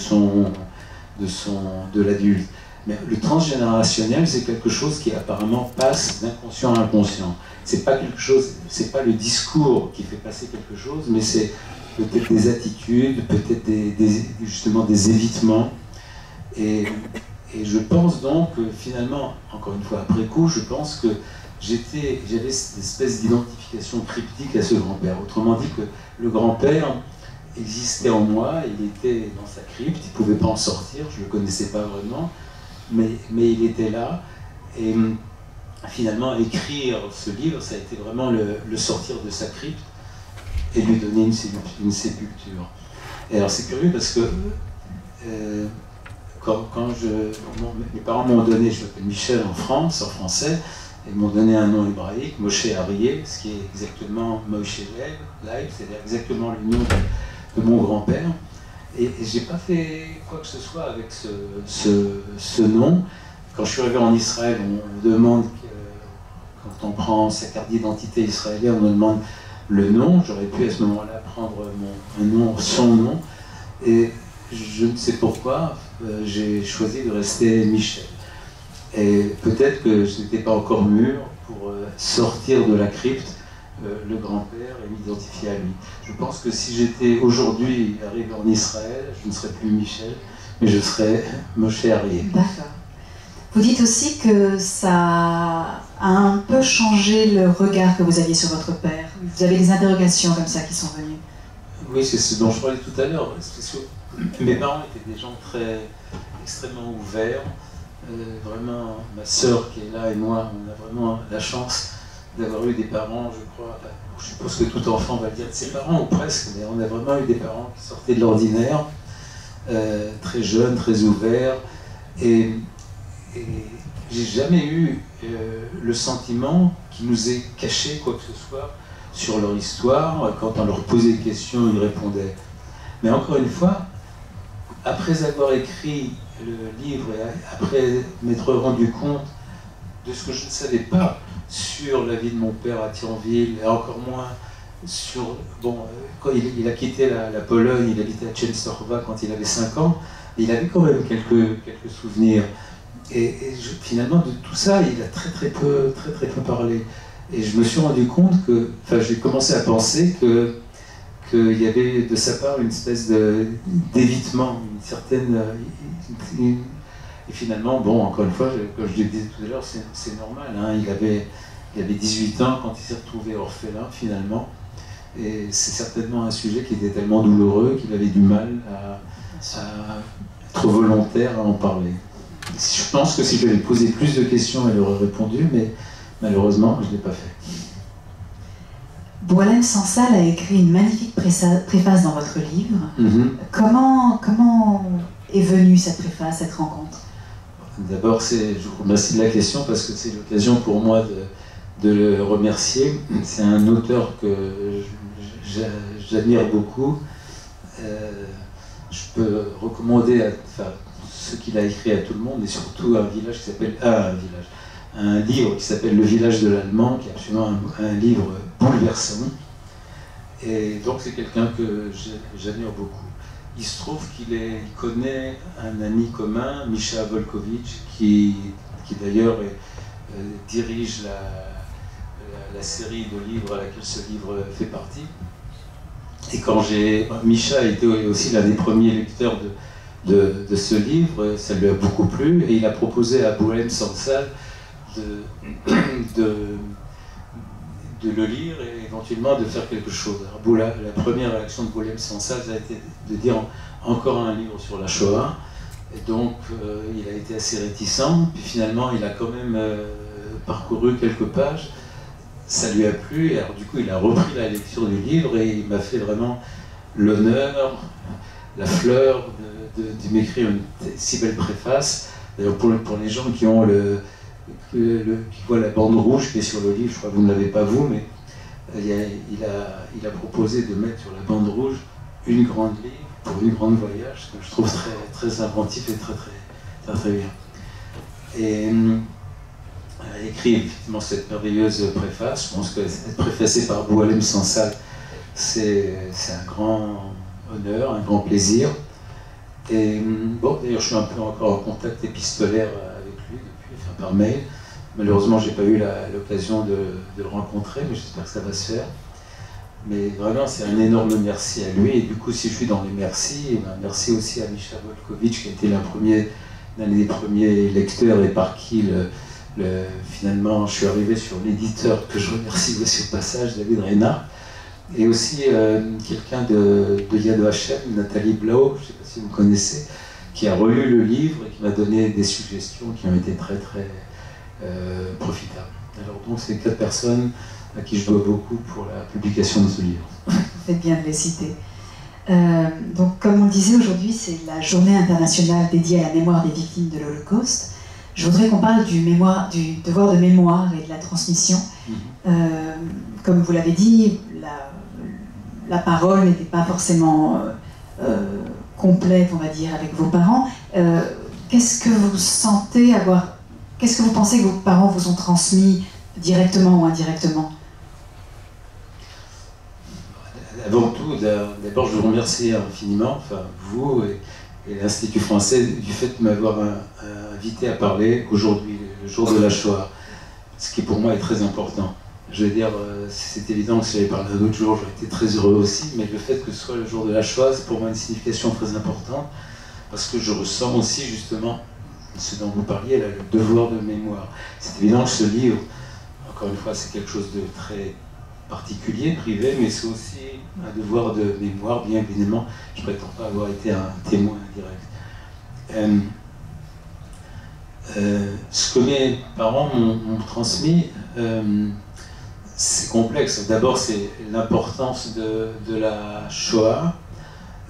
l'adulte. Mais le transgénérationnel, c'est quelque chose qui apparemment passe d'inconscient à inconscient. C'est pas quelque chose, c'est pas le discours qui fait passer quelque chose, mais c'est peut-être des attitudes, peut-être justement des évitements. Et je pense donc que finalement, encore une fois après coup, je pense que j'avais cette espèce d'identification cryptique à ce grand-père. Autrement dit que le grand-père existait en moi, il était dans sa crypte, il ne pouvait pas en sortir, je ne le connaissais pas vraiment, mais il était là. Et finalement, écrire ce livre, ça a été vraiment le sortir de sa crypte et lui donner une sépulture. Et alors c'est curieux parce que mes parents m'ont donné, je m'appelle Michel en France, en français, ils m'ont donné un nom hébraïque, Moshe Arié, ce qui est exactement Moshe Leib, c'est-à-dire exactement le nom de mon grand-père. Et je n'ai pas fait quoi que ce soit avec ce nom. Quand je suis arrivé en Israël, on me demande, quand on prend sa carte d'identité israélienne, on me demande le nom. J'aurais pu à ce moment-là prendre un nom, son nom. Et je ne sais pourquoi, j'ai choisi de rester Michel. Et peut-être que je n'étais pas encore mûr pour sortir de la crypte le grand-père et m'identifier à lui. Je pense que si j'étais aujourd'hui arrivé en Israël, je ne serais plus Michel, mais je serais Moshe Arié. D'accord. Vous dites aussi que ça a un peu changé le regard que vous aviez sur votre père. Vous avez des interrogations comme ça qui sont venues. Oui, c'est ce dont je parlais tout à l'heure. Mes parents étaient des gens extrêmement ouverts. Vraiment, ma sœur qui est là et moi, on a vraiment la chance d'avoir eu des parents, je crois, je suppose que tout enfant va dire de ses parents, ou presque, mais on a vraiment eu des parents qui sortaient de l'ordinaire, très jeunes, très ouverts, et j'ai jamais eu le sentiment qu'ils nous aient caché quoi que ce soit sur leur histoire. Quand on leur posait des questions, ils répondaient. Mais encore une fois, après avoir écrit le livre et après m'être rendu compte de ce que je ne savais pas sur la vie de mon père à Thionville, et encore moins sur... Bon, quand il a quitté la Pologne, il habitait à Częstochowa quand il avait 5 ans, et il avait quand même quelques souvenirs. Et finalement, de tout ça, il a très peu parlé. Et je me suis rendu compte que... Enfin, j'ai commencé à penser qu'il y avait de sa part une espèce d'évitement, une certaine... Et finalement, bon, encore une fois, comme je le disais tout à l'heure, c'est normal. Hein, il avait 18 ans quand il s'est retrouvé orphelin, finalement. Et c'est certainement un sujet qui était tellement douloureux qu'il avait du mal à être volontaire à en parler. Je pense que si je lui avais posé plus de questions, elle aurait répondu, mais malheureusement, je ne l'ai pas fait. Boualem Sansal a écrit une magnifique préface dans votre livre. Comment est venue cette préface, cette rencontre? D'abord, je vous remercie de la question parce que c'est l'occasion pour moi de le remercier. C'est un auteur que j'admire beaucoup. Je peux recommander ce qu'il a écrit à tout le monde, et surtout un livre qui s'appelle Le village de l'Allemand, qui est absolument un livre bouleversant. Et donc c'est quelqu'un que j'admire beaucoup. Il se trouve qu'il connaît un ami commun, Misha Volkovitch, qui d'ailleurs dirige la série de livres à laquelle ce livre fait partie. Et quand Misha était aussi l'un des premiers lecteurs de ce livre, ça lui a beaucoup plu, et il a proposé à Boualem Sansal de le lire et éventuellement de faire quelque chose. Alors, la première réaction de Boualem Sansal a été de dire encore un livre sur la Shoah, et donc il a été assez réticent, puis finalement il a quand même parcouru quelques pages, ça lui a plu, et alors du coup il a repris la lecture du livre et il m'a fait vraiment l'honneur, la fleur de m'écrire une si belle préface. D'ailleurs pour les gens qui ont qui voient la bande rouge qui est sur le livre, je crois que vous ne l'avez pas vous, mais il a proposé de mettre sur la bande rouge une grande livre pour une grande voyage, ce que je trouve très inventif et très bien. Et elle a écrit effectivement cette merveilleuse préface. Je pense qu'elle est préfacée par Boualem Sansal, C'est un grand honneur, un grand plaisir. Et bon, d'ailleurs, je suis un peu encore en contact épistolaire avec lui depuis, enfin, par mail. Malheureusement, je n'ai pas eu l'occasion de le rencontrer, mais j'espère que ça va se faire. Mais vraiment, c'est un énorme merci à lui. Et du coup, si je suis dans les merci, ben, merci aussi à Mischa Volkovitch, qui a été l'un des premiers lecteurs et par qui, finalement, je suis arrivé sur l'éditeur, que je remercie aussi au passage, David Reynard. Et aussi quelqu'un de Yad Vashem, Nathalie Blau, je ne sais pas si vous connaissez, qui a relu le livre et qui m'a donné des suggestions qui ont été très très profitables. Alors donc, c'est 4 personnes à qui je dois beaucoup pour la publication de ce livre. Vous faites bien de les citer. Donc, comme on le disait, aujourd'hui, c'est la journée internationale dédiée à la mémoire des victimes de l'Holocauste. Je voudrais qu'on parle du devoir de mémoire et de la transmission. Comme vous l'avez dit, la parole n'était pas forcément complète, on va dire, avec vos parents. Qu'est-ce que vous sentez avoir... Qu'est-ce que vous pensez que vos parents vous ont transmis directement ou indirectement? Avant tout, d'abord, je vous remercie infiniment, enfin, vous et l'Institut français, du fait de m'avoir invité à parler aujourd'hui, le jour de la Shoah, ce qui pour moi est très important. Je veux dire, c'est évident que si j'avais parlé d'un autre jour, j'aurais été très heureux aussi, mais le fait que ce soit le jour de la Shoah, c'est pour moi une signification très importante, parce que je ressens aussi justement ce dont vous parliez, là, le devoir de mémoire. C'est évident que ce livre, encore une fois, c'est quelque chose de très particulier, privé, mais c'est aussi un devoir de mémoire, bien évidemment. Je ne prétends pas avoir été un témoin indirect. Ce que mes parents m'ont transmis, c'est complexe. D'abord, c'est l'importance de la Shoah,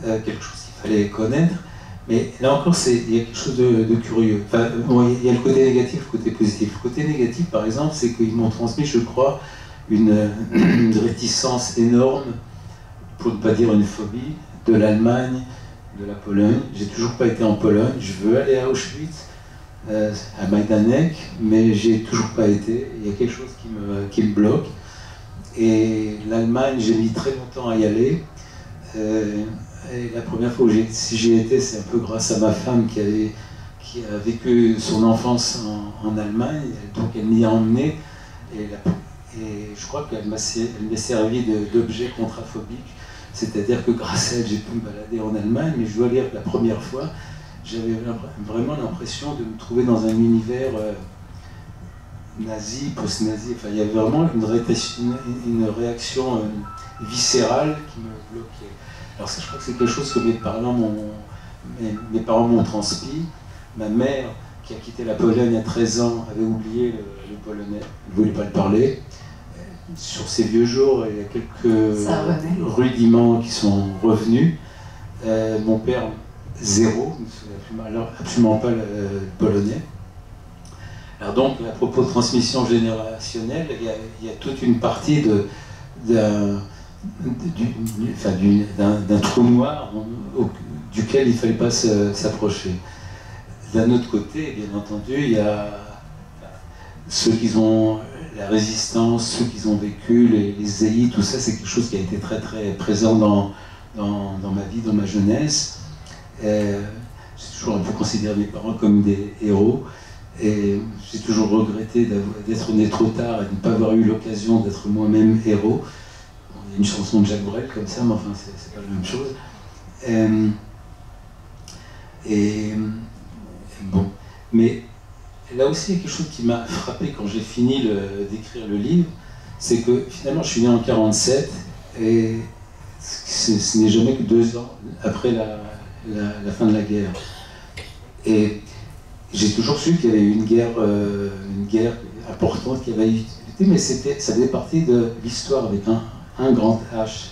quelque chose qu'il fallait connaître. Mais là encore, il y a quelque chose de curieux. Enfin, bon, il y a le côté négatif, le côté positif. Le côté négatif, par exemple, c'est qu'ils m'ont transmis, je crois, une réticence énorme, pour ne pas dire une phobie, de l'Allemagne, de la Pologne. J'ai toujours pas été en Pologne. Je veux aller à Auschwitz, à Majdanek, mais j'ai toujours pas été. Il y a quelque chose qui me bloque. Et l'Allemagne, j'ai mis très longtemps à y aller. Et la première fois où j'y étais, c'est un peu grâce à ma femme qui a vécu son enfance en Allemagne, donc elle m'y a emmené, et je crois qu'elle m'est servi d'objet contraphobique, c'est-à-dire que grâce à elle, j'ai pu me balader en Allemagne, mais je dois dire que la première fois, j'avais vraiment l'impression de me trouver dans un univers nazi, post-nazi, enfin il y avait vraiment une réaction viscérale qui me bloquait. Alors ça, je crois que c'est quelque chose que mes parents m'ont transmis. Ma mère, qui a quitté la Pologne à 13 ans, avait oublié le polonais, elle ne voulait pas le parler. Sur ses vieux jours, il y a quelques rudiments qui sont revenus. Mon père, zéro, ne me souviens absolument pas le polonais. Alors donc, à propos de transmission générationnelle, il y a toute une partie d'un trou noir duquel il ne fallait pas s'approcher. D'un autre côté, bien entendu, il y a ceux qui ont la résistance, ceux qui ont vécu, les zéïs, tout ça, c'est quelque chose qui a été très très présent dans ma vie, dans ma jeunesse. J'ai toujours un peu considéré mes parents comme des héros, et j'ai toujours regretté d'être né trop tard et de ne pas avoir eu l'occasion d'être moi-même héros. Il y a une chanson de Jacques Brel comme ça, mais enfin, c'est pas la même chose. Bon. Mais là aussi, il y a quelque chose qui m'a frappé quand j'ai fini d'écrire le livre, c'est que finalement, je suis né en 1947, et ce n'est jamais que 2 ans après la fin de la guerre. Et j'ai toujours su qu'il y avait eu une guerre importante qui avait été, mais ça faisait partie de l'histoire avec un grand H.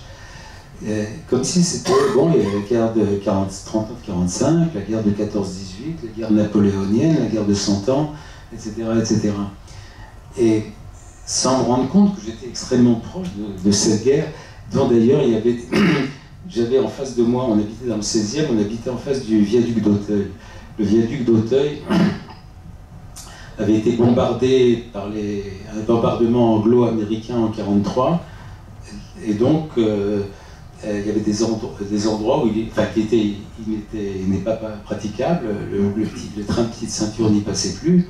Comme si c'était, bon, il y avait la guerre de 39-45, la guerre de 14-18, la guerre napoléonienne, la guerre de 100 ans, etc., etc. Et sans me rendre compte que j'étais extrêmement proche de cette guerre, dont d'ailleurs il y avait... J'avais en face de moi, on habitait dans le 16e, on habitait en face du viaduc d'Auteuil. Le viaduc d'Auteuil avait été bombardé par un bombardement anglo-américain en 1943. et donc, il y avait des endroits où il n'est pas praticable, le train de petite ceinture n'y passait plus.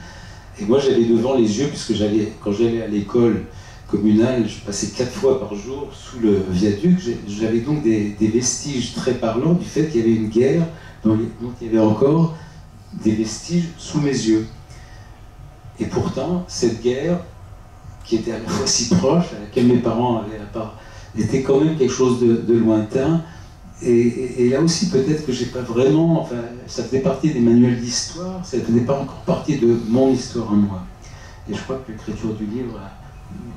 Et moi, j'avais devant les yeux, puisque quand j'allais à l'école communale, je passais 4 fois par jour sous le viaduc. J'avais donc des vestiges très parlants du fait qu'il y avait une guerre dont il y avait encore des vestiges sous mes yeux. Et pourtant, cette guerre, qui était à la fois si proche, à laquelle mes parents avaient la part, était quand même quelque chose de lointain. Et là aussi, peut-être que j'ai pas vraiment... Enfin, ça faisait partie des manuels d'histoire, ça ne faisait pas encore partie de mon histoire à moi. Et je crois que l'écriture du livre a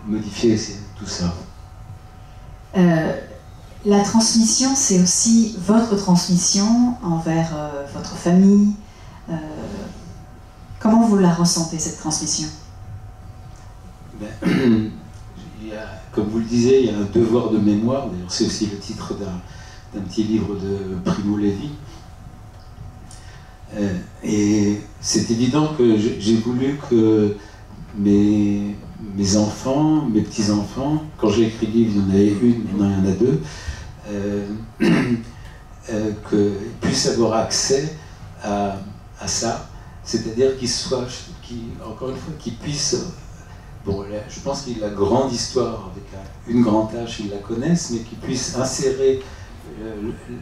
modifié tout ça. La transmission, c'est aussi votre transmission envers votre famille. Comment vous la ressentez, cette transmission? Comme vous le disiez, il y a un devoir de mémoire. D'ailleurs, c'est aussi le titre d'un petit livre de Primo Levi. Et c'est évident que j'ai voulu que mes enfants, mes petits-enfants, quand j'ai écrit le livre, il y en avait une, maintenant il y en a 2, puissent avoir accès à ça, c'est-à-dire encore une fois, qu'ils puissent... Bon, là, je pense qu'il y a la grande histoire avec une grande tâche, ils la connaissent, mais qu'ils puissent insérer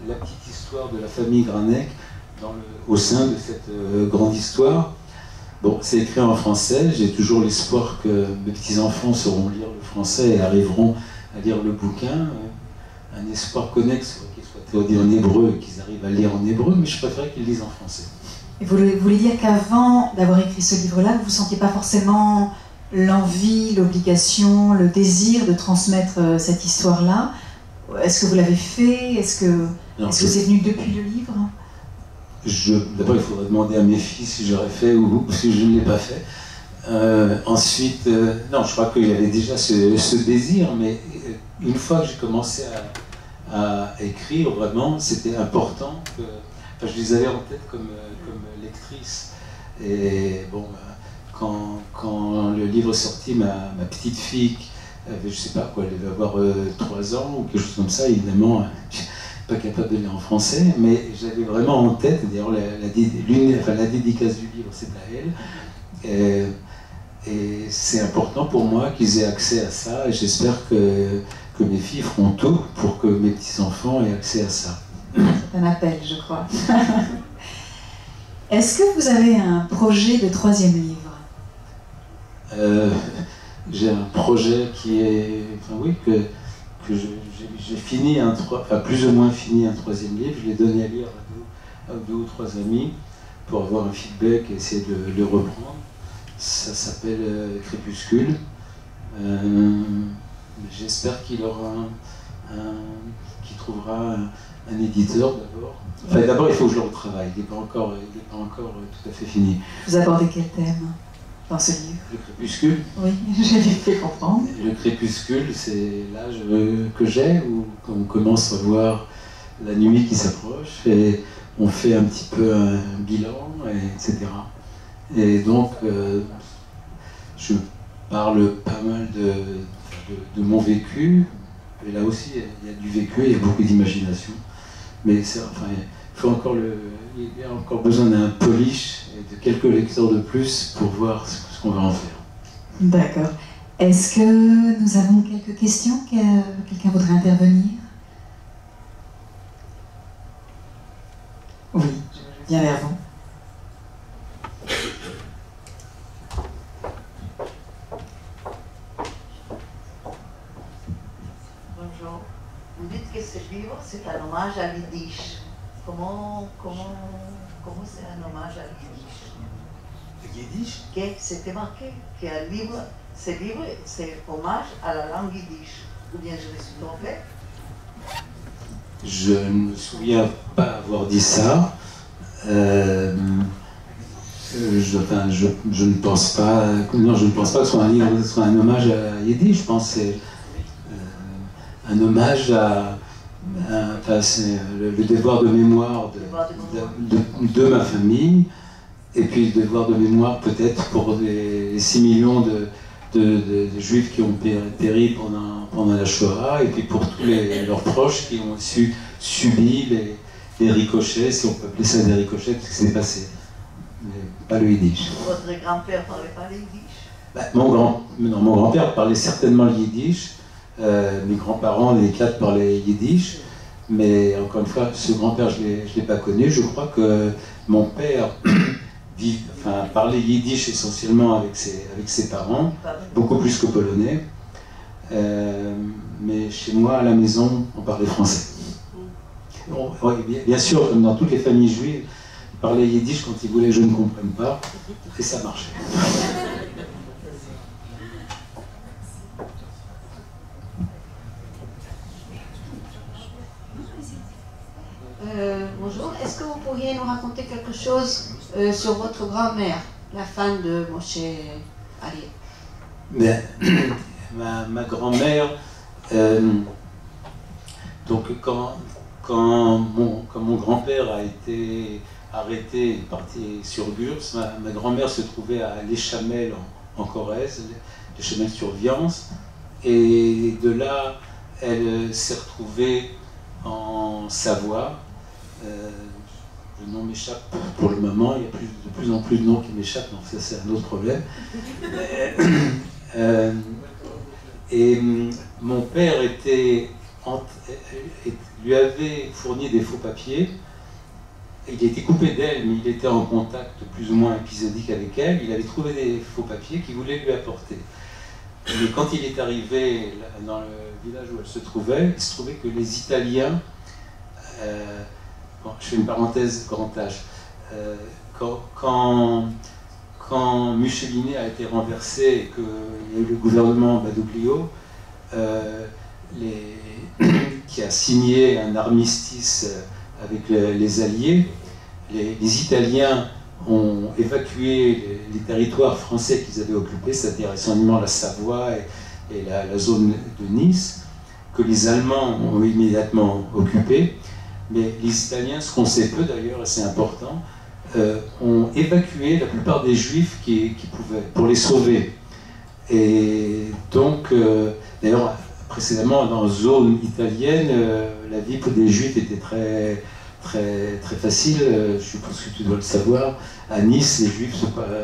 la petite histoire de la famille Granec au sein de cette grande histoire. Bon, c'est écrit en français, j'ai toujours l'espoir que mes petits-enfants sauront lire le français et arriveront à lire le bouquin. Un espoir connexe qu'il soit traduit en hébreu et qu'ils arrivent à lire en hébreu, mais je préférerais qu'ils lisent en français. Et vous voulez dire qu'avant d'avoir écrit ce livre-là, vous ne sentiez pas forcément l'envie, l'obligation, le désir de transmettre cette histoire-là? Est-ce que vous l'avez fait? Est-ce que c'est venu depuis le livre? D'abord, il faudrait demander à mes filles si j'aurais fait ou si je ne l'ai pas fait. Ensuite, non, je crois qu'il y avait déjà ce désir, mais une fois que j'ai commencé à écrire, vraiment, c'était important que... Enfin, je les avais en tête comme lectrice. Et bon, quand le livre est sorti, ma petite fille, je ne sais pas quoi, elle devait avoir 3 ans ou quelque chose comme ça, évidemment, pas capable de lire en français, mais j'avais vraiment en tête, d'ailleurs la dédicace du livre, c'est à elle. Et c'est important pour moi qu'ils aient accès à ça, et j'espère que mes filles feront tout pour que mes petits-enfants aient accès à ça. C'est un appel, je crois. Est-ce que vous avez un projet de 3e livre? J'ai un projet qui est... Enfin oui, que j'ai fini plus ou moins fini un 3e livre. Je l'ai donné à lire à 2 ou 3 amis pour avoir un feedback et essayer de le reprendre. Ça s'appelle Crépuscule. J'espère qu'il trouvera un éditeur d'abord. Enfin, d'abord, il faut que je le retravaille. Il n'est pas encore tout à fait fini. Vous abordez quel thème dans ce livre? Le crépuscule. Oui, j'ai fait comprendre. Le crépuscule, c'est l'âge que j'ai où on commence à voir la nuit qui s'approche et on fait un petit peu un bilan, etc. Et donc, je parle pas mal de mon vécu. Et là aussi, il y a du vécu, il y a beaucoup d'imagination. Mais il y a encore besoin d'un polish et de quelques lecteurs de plus pour voir ce qu'on va en faire. D'accord. Est-ce que nous avons quelques questions? Quelqu'un voudrait intervenir? Oui, je viens vers vous. Bonjour. Vous dites que ce livre, c'est un hommage à l'Yiddish. Comment c'est un hommage à l'Yiddish? Le yiddish? C'était marqué que ce livre, c'est hommage à la langue yiddish. Ou bien je me suis trompée? Je ne me souviens pas avoir dit ça. Je ne pense pas. Non, je ne pense pas que ce soit un livre, que ce soit un hommage à Yiddish. Je pense que c'est un hommage à c'est le devoir de mémoire de ma famille, et puis le devoir de mémoire peut-être pour les 6 millions de juifs qui ont péri pendant la Shoah, et puis pour tous leurs proches qui ont subi les ricochets, si on peut appeler ça des ricochets, de ce qui s'est passé. Mais pas le yiddish. Votre grand-père parlait pas le yiddish? Mon grand-père parlait certainement le yiddish. Mes grands-parents, les 4 parlaient yiddish. Mais encore une fois, ce grand-père, je ne l'ai pas connu. Je crois que mon père parlait yiddish essentiellement avec ses parents, beaucoup plus que polonais. Mais chez moi, à la maison, on parlait français. Bien sûr, comme dans toutes les familles juives, ils parlaient yiddish quand ils voulaient que je ne comprenne pas, et ça marchait. Bonjour, est-ce que vous pourriez nous raconter quelque chose sur votre grand-mère, la femme de Moshe Ariel? Ma grand-mère, donc quand mon grand-père a été arrêté et parti sur Gurs, ma grand-mère se trouvait à Les Chamelles en Corrèze, Les Chamelles sur Viance, et de là, elle s'est retrouvée en Savoie. Le nom m'échappe pour le moment, il y a de plus en plus de noms qui m'échappent, donc ça c'est un autre problème. Et mon père lui avait fourni des faux papiers. Il était coupé d'elle, mais il était en contact plus ou moins épisodique avec elle. Il avait trouvé des faux papiers qu'il voulait lui apporter. Mais quand il est arrivé dans le village où elle se trouvait, il se trouvait que les Italiens, je fais une parenthèse grand âge, quand Mussolini a été renversé et qu'il y a eu le gouvernement Badoglio, qui a signé un armistice avec les Alliés, les Italiens ont évacué les territoires français qu'ils avaient occupés, c'est-à-dire essentiellement la Savoie et la zone de Nice, que les Allemands ont immédiatement occupé. Mais les Italiens, ce qu'on sait peu d'ailleurs, et c'est important, ont évacué la plupart des Juifs qui pouvaient, pour les sauver. Et donc, d'ailleurs, précédemment, dans la zone italienne, la vie pour des Juifs était très facile. Je suppose que tu dois le savoir. À Nice, les Juifs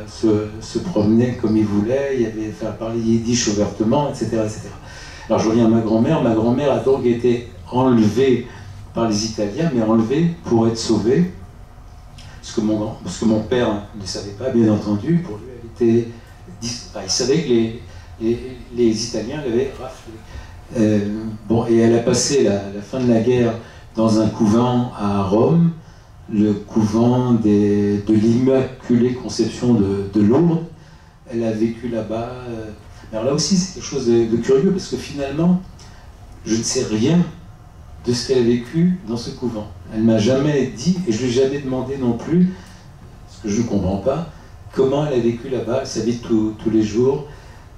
se promenaient comme ils voulaient, il y avait parler yiddish ouvertement, etc., etc. Alors je reviens à ma grand-mère. Ma grand-mère a donc été enlevée par les Italiens, mais enlevée pour être sauvée. Parce que mon père ne savait pas, bien entendu. Pour lui, elle était... il savait que les Italiens l'avaient raflée. Et elle a passé la fin de la guerre dans un couvent à Rome, le couvent de l'Immaculée Conception de Lourdes. Elle a vécu là-bas. Alors là aussi, c'est quelque chose de curieux, parce que finalement, je ne sais rien de ce qu'elle a vécu dans ce couvent. Elle ne m'a jamais dit, et je ne lui ai jamais demandé non plus, parce que je ne comprends pas, comment elle a vécu là-bas, sa vie de tous les jours.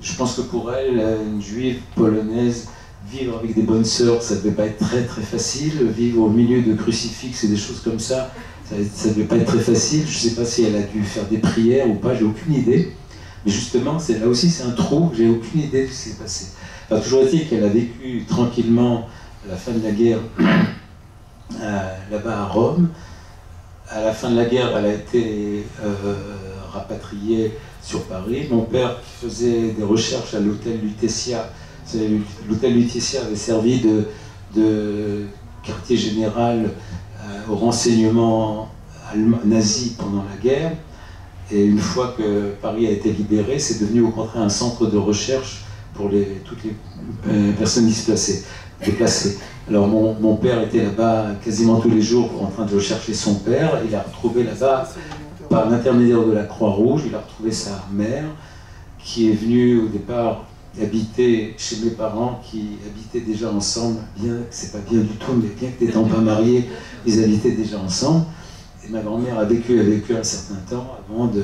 Je pense que pour elle, une juive polonaise, vivre avec des bonnes sœurs, ça ne devait pas être très facile. Vivre au milieu de crucifixes et des choses comme ça ne devait pas être très facile. Je ne sais pas si elle a dû faire des prières ou pas, j'ai aucune idée. Mais justement, là aussi c'est un trou, j'ai aucune idée de ce qui s'est passé. Enfin, toujours est-il qu'elle a vécu tranquillement à la fin de la guerre là-bas à Rome. À la fin de la guerre, elle a été rapatriée sur Paris. Mon père, qui faisait des recherches à l'hôtel Lutetia, l'hôtel Lutetia avait servi de quartier général au renseignement nazi pendant la guerre. Et une fois que Paris a été libéré, c'est devenu au contraire un centre de recherche pour toutes les personnes déplacées. Alors mon père était là-bas quasiment tous les jours en train de rechercher son père. Il a retrouvé là-bas, par l'intermédiaire de la Croix-Rouge, il a retrouvé sa mère, qui est venue au départ habiter chez mes parents, qui habitaient déjà ensemble, bien que c'est pas bien du tout, mais bien que n'étant pas mariés, ils habitaient déjà ensemble. Et ma grand-mère a vécu avec eux un certain temps avant de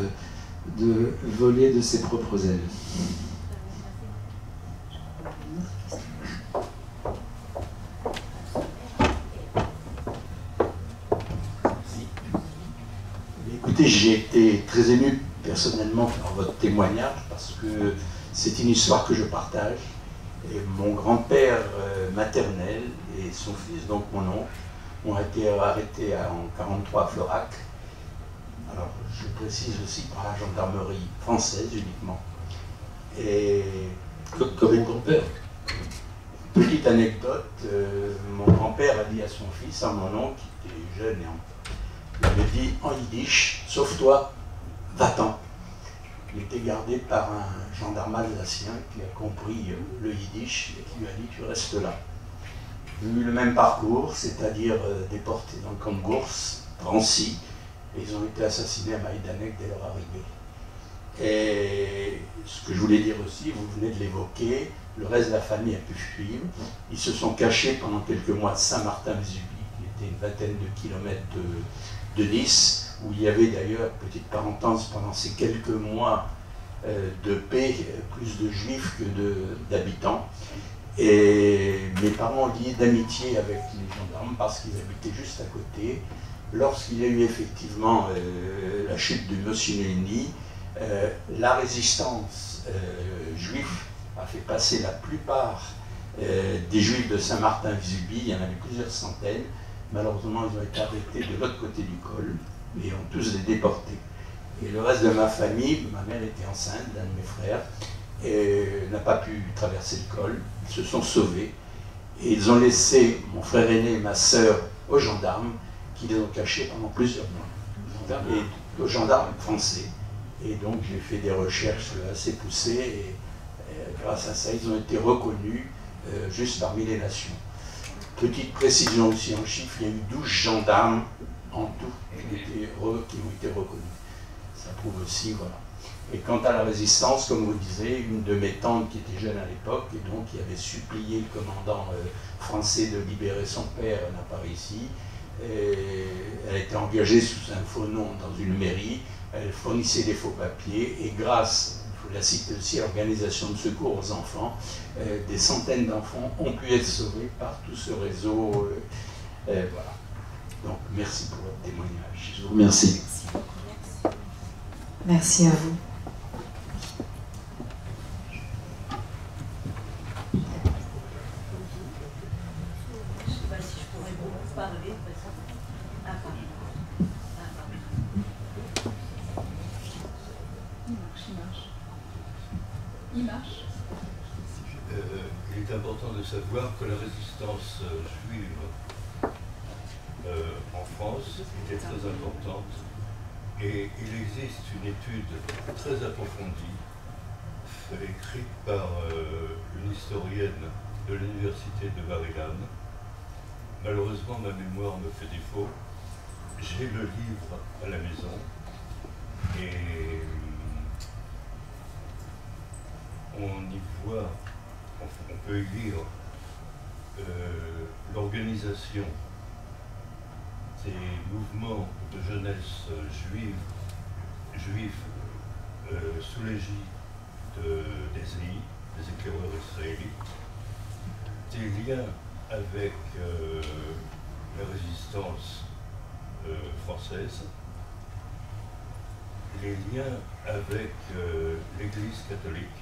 voler de ses propres ailes. Écoutez, j'ai été très ému personnellement par votre témoignage, parce que c'est une histoire que je partage. Et mon grand-père maternel et son fils, donc mon oncle, ont été arrêtés en 1943 à Florac. Alors, je précise aussi par la gendarmerie française uniquement. Et Comme mon père. petite anecdote, mon grand-père a dit à son fils, à mon oncle, qui était jeune, il avait dit en yiddish, sauve-toi, va-t'en. Il était gardé par un gendarme alsacien qui a compris le yiddish et qui lui a dit tu restes là. Ils ont eu le même parcours, c'est-à-dire déportés dans le camp de Gours, Drancy, et ils ont été assassinés à Maïdanek dès leur arrivée. Et ce que je voulais dire aussi, vous venez de l'évoquer, le reste de la famille a pu fuir. Ils se sont cachés pendant quelques mois de Saint-Martin-Vésubie, qui était une vingtaine de kilomètres de Nice, où il y avait d'ailleurs, petite parenthèse, pendant ces quelques mois de paix, plus de juifs que d'habitants. Et mes parents ont lié d'amitié avec les gendarmes parce qu'ils habitaient juste à côté. Lorsqu'il y a eu effectivement la chute de Mussolini, la résistance juive a fait passer la plupart des juifs de Saint-Martin-Vésubie, il y en avait plusieurs centaines. Malheureusement, ils ont été arrêtés de l'autre côté du col et ont tous été déportés. Et le reste de ma famille, ma mère était enceinte d'un de mes frères et n'a pas pu traverser le col. Ils se sont sauvés et ils ont laissé mon frère aîné et ma sœur aux gendarmes qui les ont cachés pendant plusieurs mois. Et aux gendarmes français. Et donc j'ai fait des recherches assez poussées et grâce à ça, ils ont été reconnus juste parmi les nations. Petite précision aussi en chiffres, il y a eu 12 gendarmes en tout qui ont été reconnus. Ça prouve aussi, voilà. Et quant à la résistance, comme vous disiez, une de mes tantes qui était jeune à l'époque, et donc qui avait supplié le commandant français de libérer son père à Parisis, elle était engagée sous un faux nom dans une mairie, elle fournissait des faux papiers, et grâce, il faut la citer aussi, à l'organisation de secours aux enfants, des centaines d'enfants ont pu être sauvés par tout ce réseau. Voilà. Donc, merci pour votre témoignage. Je vous remercie. Merci à vous. Je ne sais pas si je pourrais beaucoup parler. Il marche. Il est important de savoir que la résistance juive en France était très importante et il existe une étude très approfondie écrite par une historienne de l'université de Bar-Ilan. Malheureusement, ma mémoire me fait défaut. J'ai le livre à la maison et on y voit, on peut y lire l'organisation des mouvements de jeunesse juifs sous l'égide des EI, des éclaireurs israélites, des liens avec la résistance française, les liens avec l'Église catholique,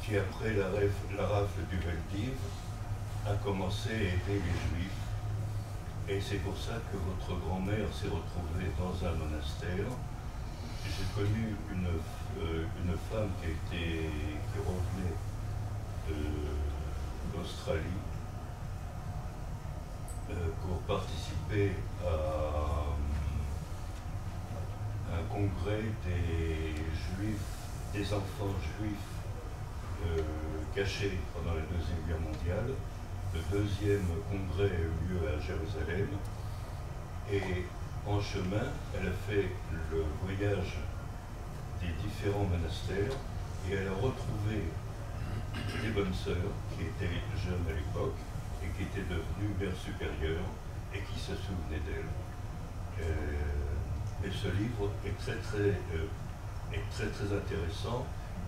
qui après la rafle du Veldiv a commencé à aider les Juifs. Et c'est pour ça que votre grand-mère s'est retrouvée dans un monastère. J'ai connu une femme qui revenait d'Australie pour participer à un congrès des enfants juifs cachés pendant la Deuxième Guerre mondiale. Le deuxième congrès a eu lieu à Jérusalem et en chemin, elle a fait le voyage des différents monastères et elle a retrouvé des bonnes sœurs qui étaient jeunes à l'époque et qui étaient devenues mères supérieures et qui se souvenaient d'elle. Et ce livre est très intéressant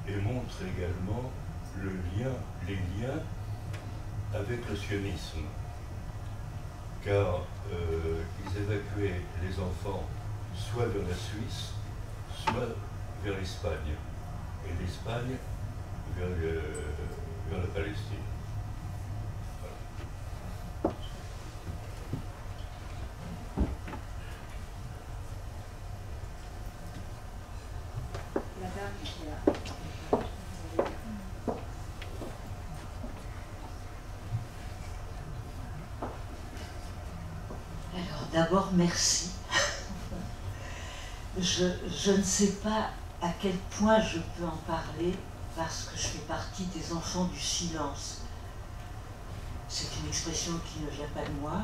et montre également les liens avec le sionisme, car ils évacuaient les enfants soit vers la Suisse, soit vers l'Espagne, et l'Espagne vers la Palestine. Voilà. La dame qui est là. Alors d'abord, merci. Je ne sais pas à quel point je peux en parler parce que je fais partie des enfants du silence. C'est une expression qui ne vient pas de moi.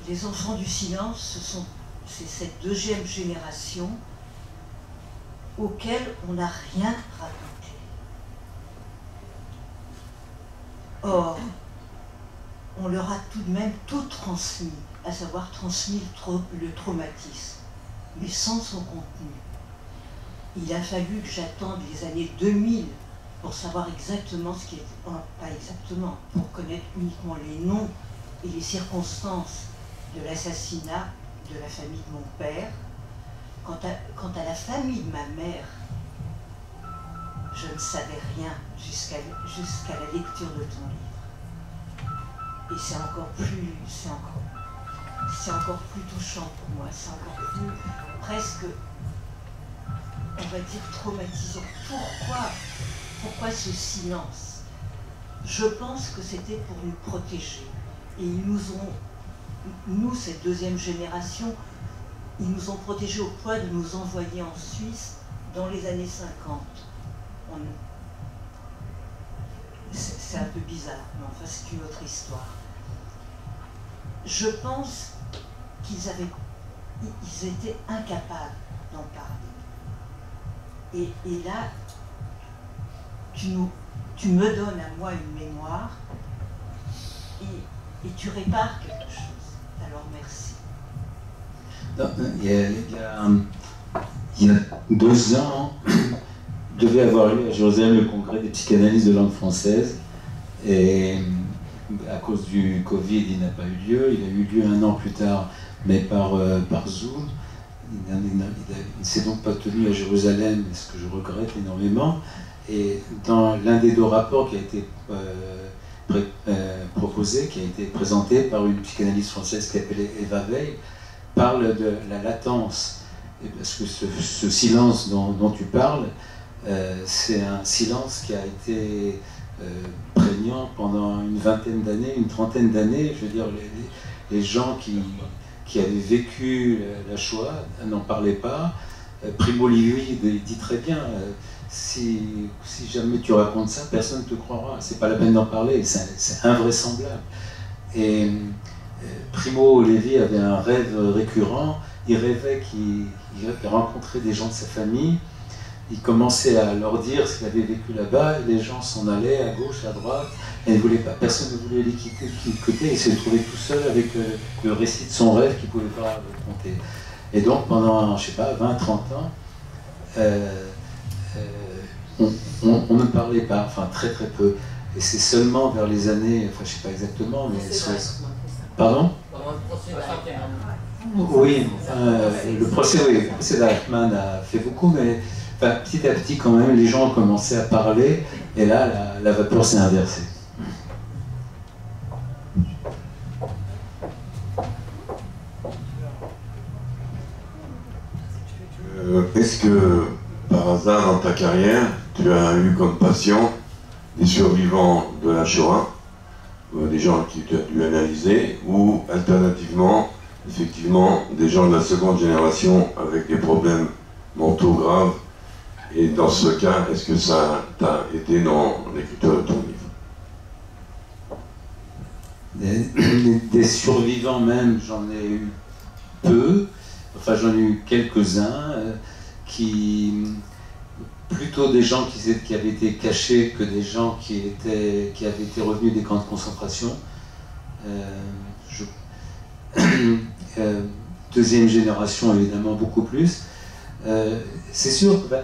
Les enfants du silence, c'est cette deuxième génération auquel on n'a rien raconté. Or, on leur a tout de même tout transmis, à savoir transmis le traumatisme, mais sans son contenu. Il a fallu que j'attende les années 2000 pour savoir exactement ce qui était, pas exactement, pour connaître uniquement les noms et les circonstances de l'assassinat de la famille de mon père. Quant à la famille de ma mère, je ne savais rien jusqu'à la lecture de ton livre. Et c'est encore plus touchant pour moi, c'est encore plus, presque, on va dire, traumatisant. Pourquoi ce silence? Je pense que c'était pour nous protéger. Et ils nous ont, nous, cette deuxième génération, ils nous ont protégés au point de nous envoyer en Suisse dans les années 50. C'est un peu bizarre, mais enfin c'est une autre histoire. Je pense qu'ils étaient incapables d'en parler. Et là, tu me donnes à moi une mémoire et tu répares quelque chose. Alors merci. Il y a 2 ans, devait avoir lieu à Jérusalem le congrès des psychanalystes de langue française. Et à cause du Covid, il n'a pas eu lieu. Il a eu lieu 1 an plus tard, mais par Zoom. Il ne s'est donc pas tenu à Jérusalem, ce que je regrette énormément. Et dans l'un des 2 rapports qui a été proposé, qui a été présenté par une psychanalyste française qui s'appelle Eva Veil, parle de la latence. Et parce que ce silence dont tu parles, c'est un silence qui a été prégnant pendant une vingtaine d'années, une trentaine d'années. Je veux dire, les gens qui avaient vécu la Shoah n'en parlaient pas. Primo Levi dit très bien, si jamais tu racontes ça, personne ne te croira. C'est pas la peine d'en parler, c'est invraisemblable. Et Primo Levi avait un rêve récurrent. Il rêvait qu'il rencontrait des gens de sa famille. Il commençait à leur dire ce qu'il avait vécu là-bas, et les gens s'en allaient à gauche, à droite, et personne ne voulait les quitter de côté. Il s'est trouvé tout seul avec le récit de son rêve qu'il ne pouvait pas raconter. Et donc pendant, je sais pas, 20-30 ans, on ne parlait pas, enfin très très peu. Et c'est seulement vers les années, enfin je ne sais pas exactement, mais... Pardon ? Oui, le procès d'Eichmann a fait beaucoup, mais enfin, petit à petit quand même, les gens ont commencé à parler, et là, la vapeur s'est inversée. Est-ce que, par hasard, dans ta carrière, tu as eu comme patient des survivants de la Shoah, des gens qui tu as dû analyser, ou alternativement, effectivement, des gens de la seconde génération avec des problèmes mentaux graves? Et dans ce cas, est-ce que ça t'a aidé dans l'écriture de ton livre? Des survivants même, j'en ai eu peu. Enfin, j'en ai eu quelques-uns, plutôt des gens qui avaient été cachés que des gens qui avaient été revenus des camps de concentration. Deuxième génération, évidemment, beaucoup plus. C'est sûr que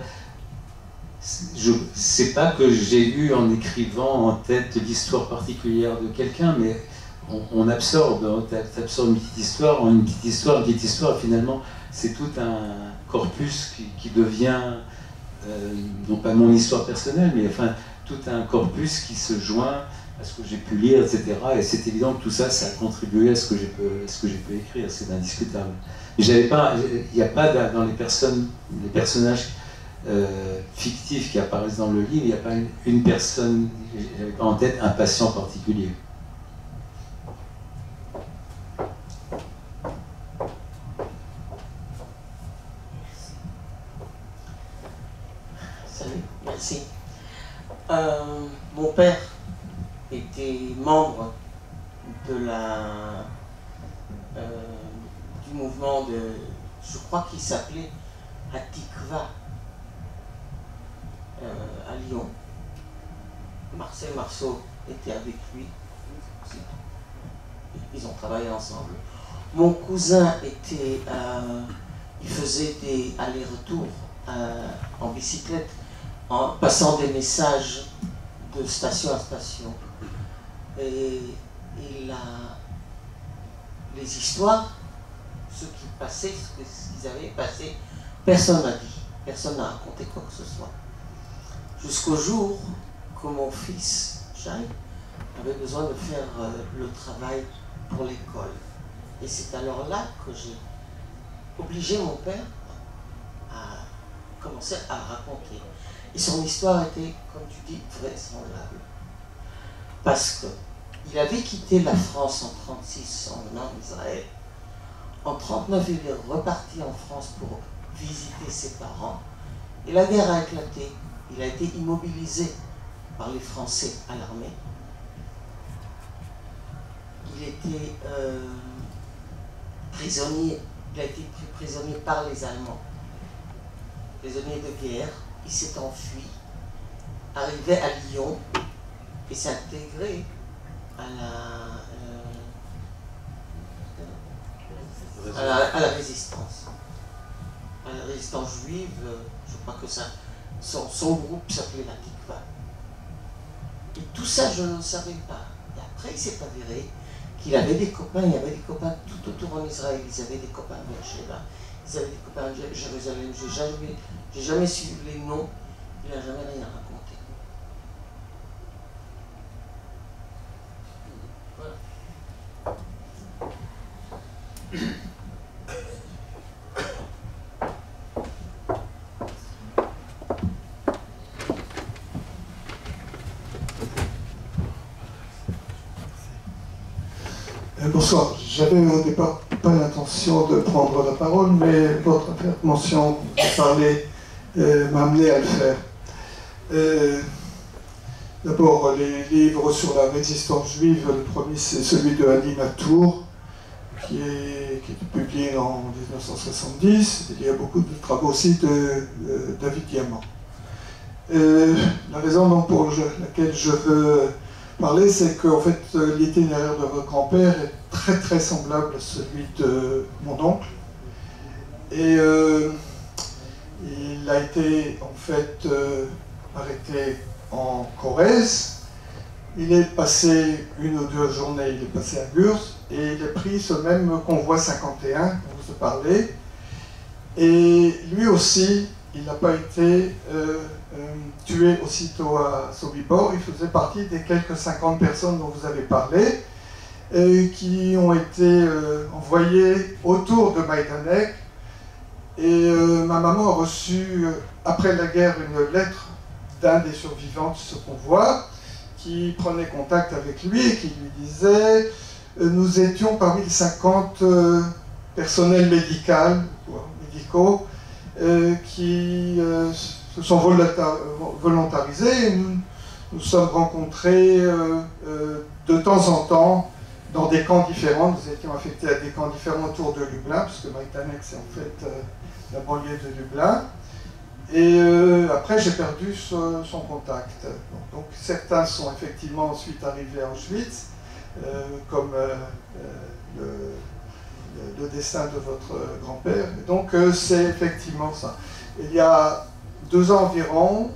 c'est pas que j'ai eu en écrivant en tête l'histoire particulière de quelqu'un, mais on absorbe, t'absorbes une petite histoire, et finalement, c'est tout un corpus qui devient, non pas mon histoire personnelle, mais enfin tout un corpus qui se joint à ce que j'ai pu lire, etc. Et c'est évident que tout ça, ça a contribué à ce que j'ai pu écrire, c'est indiscutable. Il n'y a pas dans les personnages fictifs qui apparaissent dans le livre, il n'y a pas une personne, j'avais pas en tête un patient particulier. Salut, merci. Mon père était membre de du mouvement de, je crois qu'il s'appelait Hatikva à Lyon. Marcel Marceau était avec lui. Ils ont travaillé ensemble. Mon cousin il faisait des allers-retours en bicyclette, en passant des messages de station à station. Et les histoires, ce qui passait, ce qu'ils avaient passé, personne n'a dit, personne n'a raconté quoi que ce soit. Jusqu'au jour que mon fils, Jacques, avait besoin de faire le travail pour l'école. Et c'est alors là que j'ai obligé mon père à commencer à raconter. Et son histoire était, comme tu dis, vraisemblable. Parce qu'il avait quitté la France en 1936 en venant en Israël. En 1939, il est reparti en France pour visiter ses parents. Et la guerre a éclaté. Il a été immobilisé par les Français à l'armée. Il était prisonnier. Il a été pris prisonnier par les Allemands. Prisonnier de guerre. Il s'est enfui, arrivé à Lyon et s'est intégré à la résistance. À la résistance juive, je crois que son groupe s'appelait la Tikva. Et tout ça, je ne le savais pas. Et après, il s'est avéré qu'il avait des copains, il y avait des copains tout autour en Israël. Ils avaient des copains à Beersheba, ils avaient des copains à Jérusalem. J'ai jamais su les noms, il n'a jamais rien raconté. Bonsoir, j'avais au départ pas l'intention de prendre la parole, mais votre intervention de parler m'a amené à le faire. D'abord, les livres sur la résistance juive, le premier c'est celui de Ali Matour, qui est publié en 1970. Il y a beaucoup de travaux aussi de David Diamant. La raison donc pour laquelle je veux parler, c'est qu'en fait l'itinéraire de votre grand-père est très très semblable à celui de mon oncle. Et il a été en fait arrêté en Corrèze. Il est passé une ou deux journées, il est passé à Gurs et il a pris ce même convoi 51 dont vous parlez. Et lui aussi, il n'a pas été tué aussitôt à Sobibor. Il faisait partie des quelques 50 personnes dont vous avez parlé, qui ont été envoyées autour de Majdanek. Et ma maman a reçu, après la guerre, une lettre d'un des survivants de ce convoi, qui prenait contact avec lui et qui lui disait nous étions parmi les 50 personnels médicaux qui se sont volontarisés. Et nous sommes rencontrés de temps en temps dans des camps différents. Nous étions affectés à des camps différents autour de Lublin, puisque Majdanek c'est en fait la banlieue de Lublin. Et après, j'ai perdu son contact. Donc certains sont effectivement ensuite arrivés à Auschwitz, comme le destin de votre grand-père. Donc c'est effectivement ça. Il y a 2 ans environ,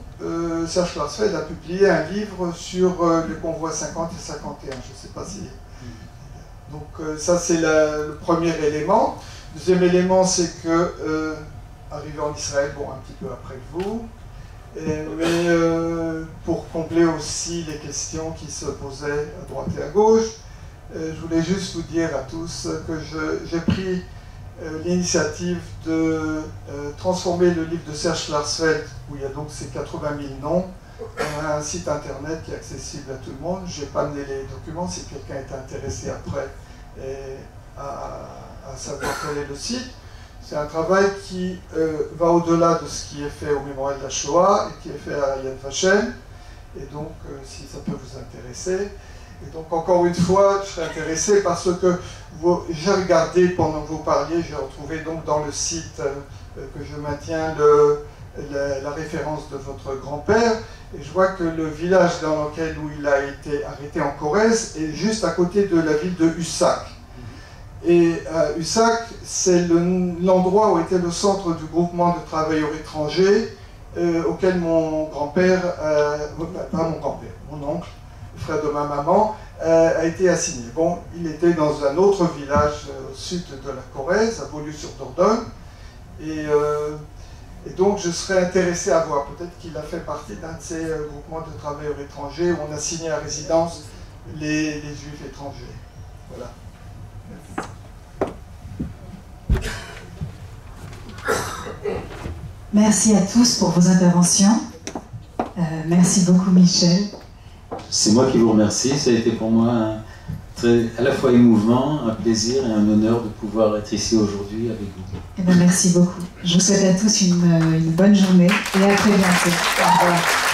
Serge Klarsfeld a publié un livre sur les convois 50 et 51. Je ne sais pas si... Donc ça c'est le premier élément. Deuxième élément, c'est que, arrivé en Israël, bon, un petit peu après vous, mais pour combler aussi les questions qui se posaient à droite et à gauche, je voulais juste vous dire à tous que j'ai pris l'initiative de transformer le livre de Serge Klarsfeld, où il y a donc ces 80 000 noms, en un site internet qui est accessible à tout le monde. Je n'ai pas amené les documents si quelqu'un est intéressé après à savoir quel est le site. C'est un travail qui va au-delà de ce qui est fait au Mémorial de la Shoah et qui est fait à Yad Vashem. Et donc, si ça peut vous intéresser. Et donc, encore une fois, je serais intéressé parce que j'ai regardé pendant que vous parliez, j'ai retrouvé donc dans le site que je maintiens la référence de votre grand-père. Et je vois que le village dans lequel il a été arrêté en Corrèze est juste à côté de la ville de Ussac. Et Ussac, c'est l'endroit où était le centre du groupement de travailleurs étrangers auquel mon grand-père, pas mon grand-père, mon oncle, le frère de ma maman, a été assigné. Bon, il était dans un autre village au sud de la Corrèze, à Beaulieu-sur-Dordogne, et donc je serais intéressé à voir, peut-être qu'il a fait partie d'un de ces groupements de travailleurs étrangers où on a signé à résidence les juifs étrangers. Voilà. Merci à tous pour vos interventions. Merci beaucoup Michel. C'est moi qui vous remercie. Ça a été pour moi à la fois émouvant, un plaisir et un honneur de pouvoir être ici aujourd'hui avec vous. Eh bien, merci beaucoup. Je vous souhaite à tous une bonne journée et à très bientôt. Au revoir.